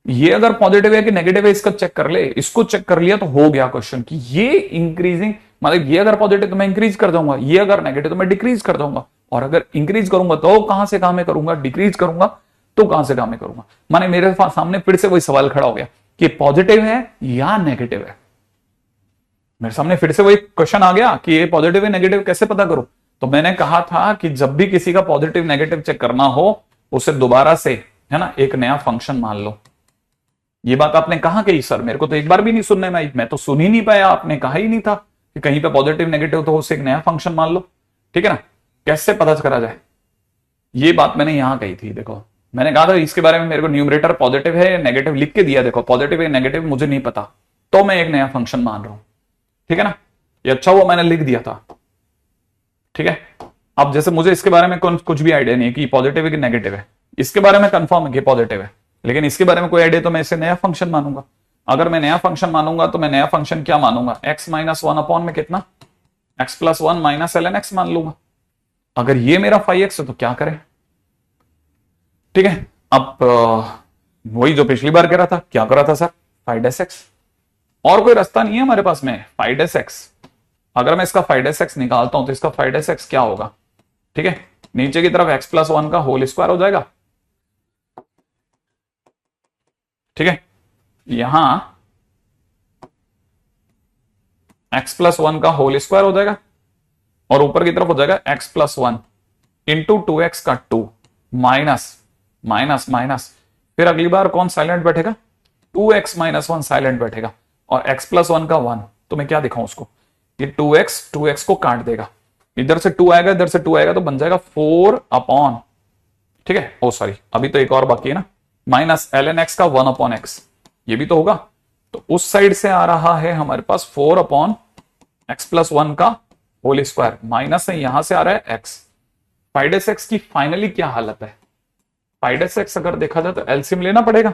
Speaker 1: ये अगर पॉजिटिव है कि नेगेटिव है इसका चेक कर ले। इसको चेक कर लिया तो हो गया क्वेश्चन कि ये इंक्रीजिंग, मतलब ये अगर पॉजिटिव तो मैं इंक्रीज कर दूंगा, ये अगर नेगेटिव तो मैं डिक्रीज कर दूंगा, और अगर इंक्रीज करूंगा तो कहां से कहां में करूंगा, डिक्रीज करूंगा तो कहां से कहां में करूंगा। माने मेरे सामने फिर से वही सवाल खड़ा हो गया कि पॉजिटिव है या नेगेटिव है। मेरे सामने फिर से वही क्वेश्चन आ गया कि ये पॉजिटिव है नेगेटिव कैसे पता करूं। तो मैंने कहा था कि जब भी किसी का पॉजिटिव नेगेटिव चेक करना हो उसे दोबारा से, है ना, एक नया फंक्शन मान लो। ये बात आपने कहा कि सर मेरे को तो एक बार भी नहीं सुनने में आई, मैं तो सुन ही नहीं पाया, आपने कहा ही नहीं था कि कहीं पे पॉजिटिव नेगेटिव तो उसे एक नया फंक्शन मान लो। ठीक है ना, कैसे पता करा जाए, ये बात मैंने यहां कही थी। देखो मैंने कहा था इसके बारे में मेरे को न्यूमरेटर पॉजिटिव है नेगेटिव लिख के दिया, देखो पॉजिटिव है नेगेटिव मुझे नहीं पता, तो मैं एक नया फंक्शन मान रहा हूं। ठीक है ना, ये अच्छा हुआ मैंने लिख दिया था। ठीक है, अब जैसे मुझे इसके बारे में कुछ भी आइडिया नहीं है कि पॉजिटिव है कि नेगेटिव है, इसके बारे में कंफर्म है कि पॉजिटिव है, लेकिन इसके बारे में कोई आइडिया, तो मैं इसे नया फंक्शन मानूंगा। अगर मैं नया फंक्शन मानूंगा तो मैं नया फंक्शन क्या मानूंगा, x माइनस वन अपॉन में कितना, x plus one minus ln x मान लूंगा। अगर ये मेरा फाइव एक्स है तो क्या करें। ठीक है, अब वही जो पिछली बार कह रहा था, क्या कर रहा था सर, फाइव डेस एक्स, और कोई रास्ता नहीं है हमारे पास में, फाइव डेस एक्स। अगर मैं इसका फाइव डेस एक्स निकालता हूं तो इसका फाइव डेस एक्स क्या होगा। ठीक है, नीचे की तरफ x प्लस वन का होल स्क्वायर हो जाएगा। ठीक है, यहां x प्लस वन का होल स्क्वायर हो जाएगा और ऊपर की तरफ हो जाएगा x plus one into two x का टू माइनस माइनस माइनस, फिर अगली बार कौन साइलेंट बैठेगा, 2x माइनस वन साइलेंट बैठेगा, और x प्लस वन का वन, तो मैं क्या दिखाऊं उसको, ये 2x को काट देगा, इधर से 2 आएगा इधर से 2 आएगा तो बन जाएगा 4 अपॉन, ठीक है, ओ सॉरी अभी तो एक और बाकी है ना, माइनस ln x का 1 अपॉन x, ये भी तो होगा। तो उस साइड से आ रहा है हमारे पास 4 अपॉन एक्स प्लस वन का होल स्क्वायर, माइनस है यहां से आ रहा है x। फाइव डेस एक्स की फाइनली क्या हालत है, फाइव डेस एक्स अगर देखा जाए तो एलसीएम लेना पड़ेगा,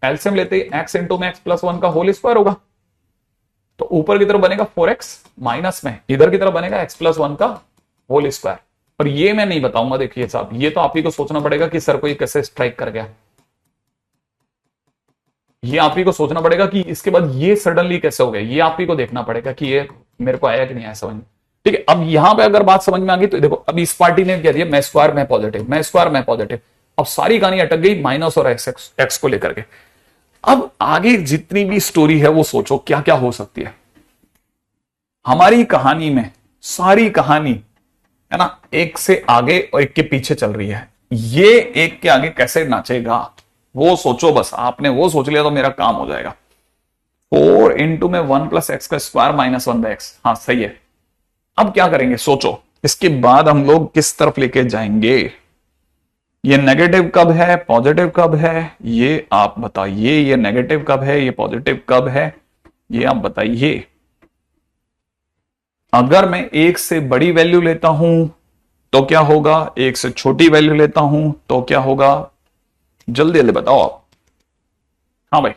Speaker 1: एलसीएम लेते ही x इंटू में एक्स प्लस वन का होल स्क्वायर होगा, तो ऊपर की तरफ बनेगा 4x माइनस में इधर की तरफ बनेगा x प्लस वन का होल स्क्वायर। और ये मैं नहीं बताऊंगा, देखिए साहब ये तो आप ही को सोचना पड़ेगा कि सर को ये कैसे स्ट्राइक कर गया, ये आप ही को सोचना पड़ेगा कि इसके बाद ये सडनली कैसे हो गया, ये आप ही को देखना पड़ेगा कि ये मेरे को आया कि नहीं आया समझ में। ठीक है, अब यहां पे अगर बात समझ में आ गई तो देखो अब इस पार्टी ने क्या दिया, मैं स्क्वायर में पॉजिटिव, मैं स्क्वायर में पॉजिटिव, अब सारी कहानी अटक गई माइनस और एक्स को लेकर के। अब आगे जितनी भी स्टोरी है वो सोचो क्या क्या हो सकती है। हमारी कहानी में सारी कहानी है ना एक से आगे और एक के पीछे चल रही है, ये एक के आगे कैसे नाचेगा वो सोचो, बस आपने वो सोच लिया तो मेरा काम हो जाएगा। 4 इंटू में 1 प्लस एक्स का स्क्वायर माइनस 1 बाय एक्स, हाँ सही है। अब क्या करेंगे सोचो, इसके बाद हम लोग किस तरफ लेके जाएंगे, ये नेगेटिव कब है पॉजिटिव कब है ये आप बताइए, ये नेगेटिव कब है ये पॉजिटिव कब है ये आप बताइए। अगर मैं एक से बड़ी वैल्यू लेता हूं तो क्या होगा, एक से छोटी वैल्यू लेता हूं तो क्या होगा, जल्दी जल्दी बताओ आप। हाँ भाई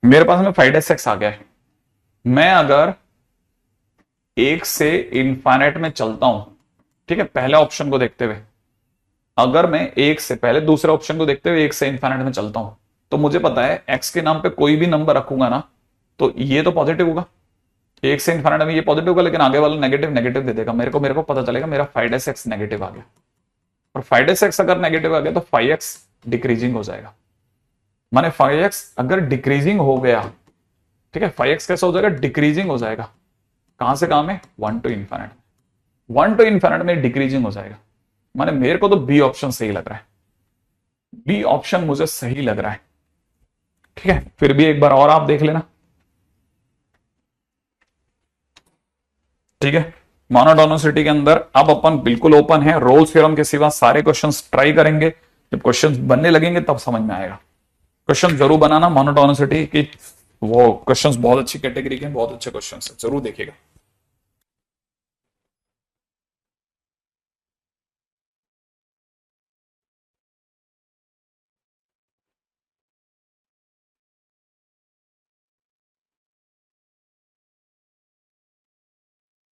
Speaker 1: मेरे पास में 5x आ गया है, मैं अगर एक से इनफाइनाइट में चलता हूं, ठीक है, पहले ऑप्शन को देखते हुए, अगर मैं एक से पहले दूसरे ऑप्शन को देखते हुए एक से इनफाइनाइट में चलता हूं तो मुझे पता है x के नाम पे कोई भी नंबर रखूंगा ना तो ये तो पॉजिटिव होगा, एक से इनफाइनाइट में ये पॉजिटिव होगा, लेकिन आगे वाला नेगेटिव नेगेटिव दे देगा, मेरे को पता चलेगा मेरा 5x नेगेटिव आ गया, और 5x अगर नेगेटिव आ गया तो 5x डिक्रीजिंग हो जाएगा। माने 5x अगर डिक्रीजिंग हो गया, ठीक है, 5x कैसा हो जाएगा, डिक्रीजिंग हो जाएगा, कहां से कहां में, 1 टू इनफाइनाइट, 1 टू इनफाइनाइट में डिक्रीजिंग हो जाएगा। माने मेरे को तो बी ऑप्शन सही लग रहा है, बी ऑप्शन मुझे सही लग रहा है। ठीक है, फिर भी एक बार और आप देख लेना। ठीक है, मोनोटोनिसिटी के अंदर अब अपन बिल्कुल ओपन है, रोल्स थ्योरम के सिवा सारे क्वेश्चंस ट्राई करेंगे, जब क्वेश्चंस बनने लगेंगे तब समझ में आएगा। क्वेश्चन जरूर बनाना मोनोटोनिसिटी की, वो क्वेश्चंस बहुत अच्छी कैटेगरी के, बहुत अच्छे क्वेश्चंस जरूर देखिएगा।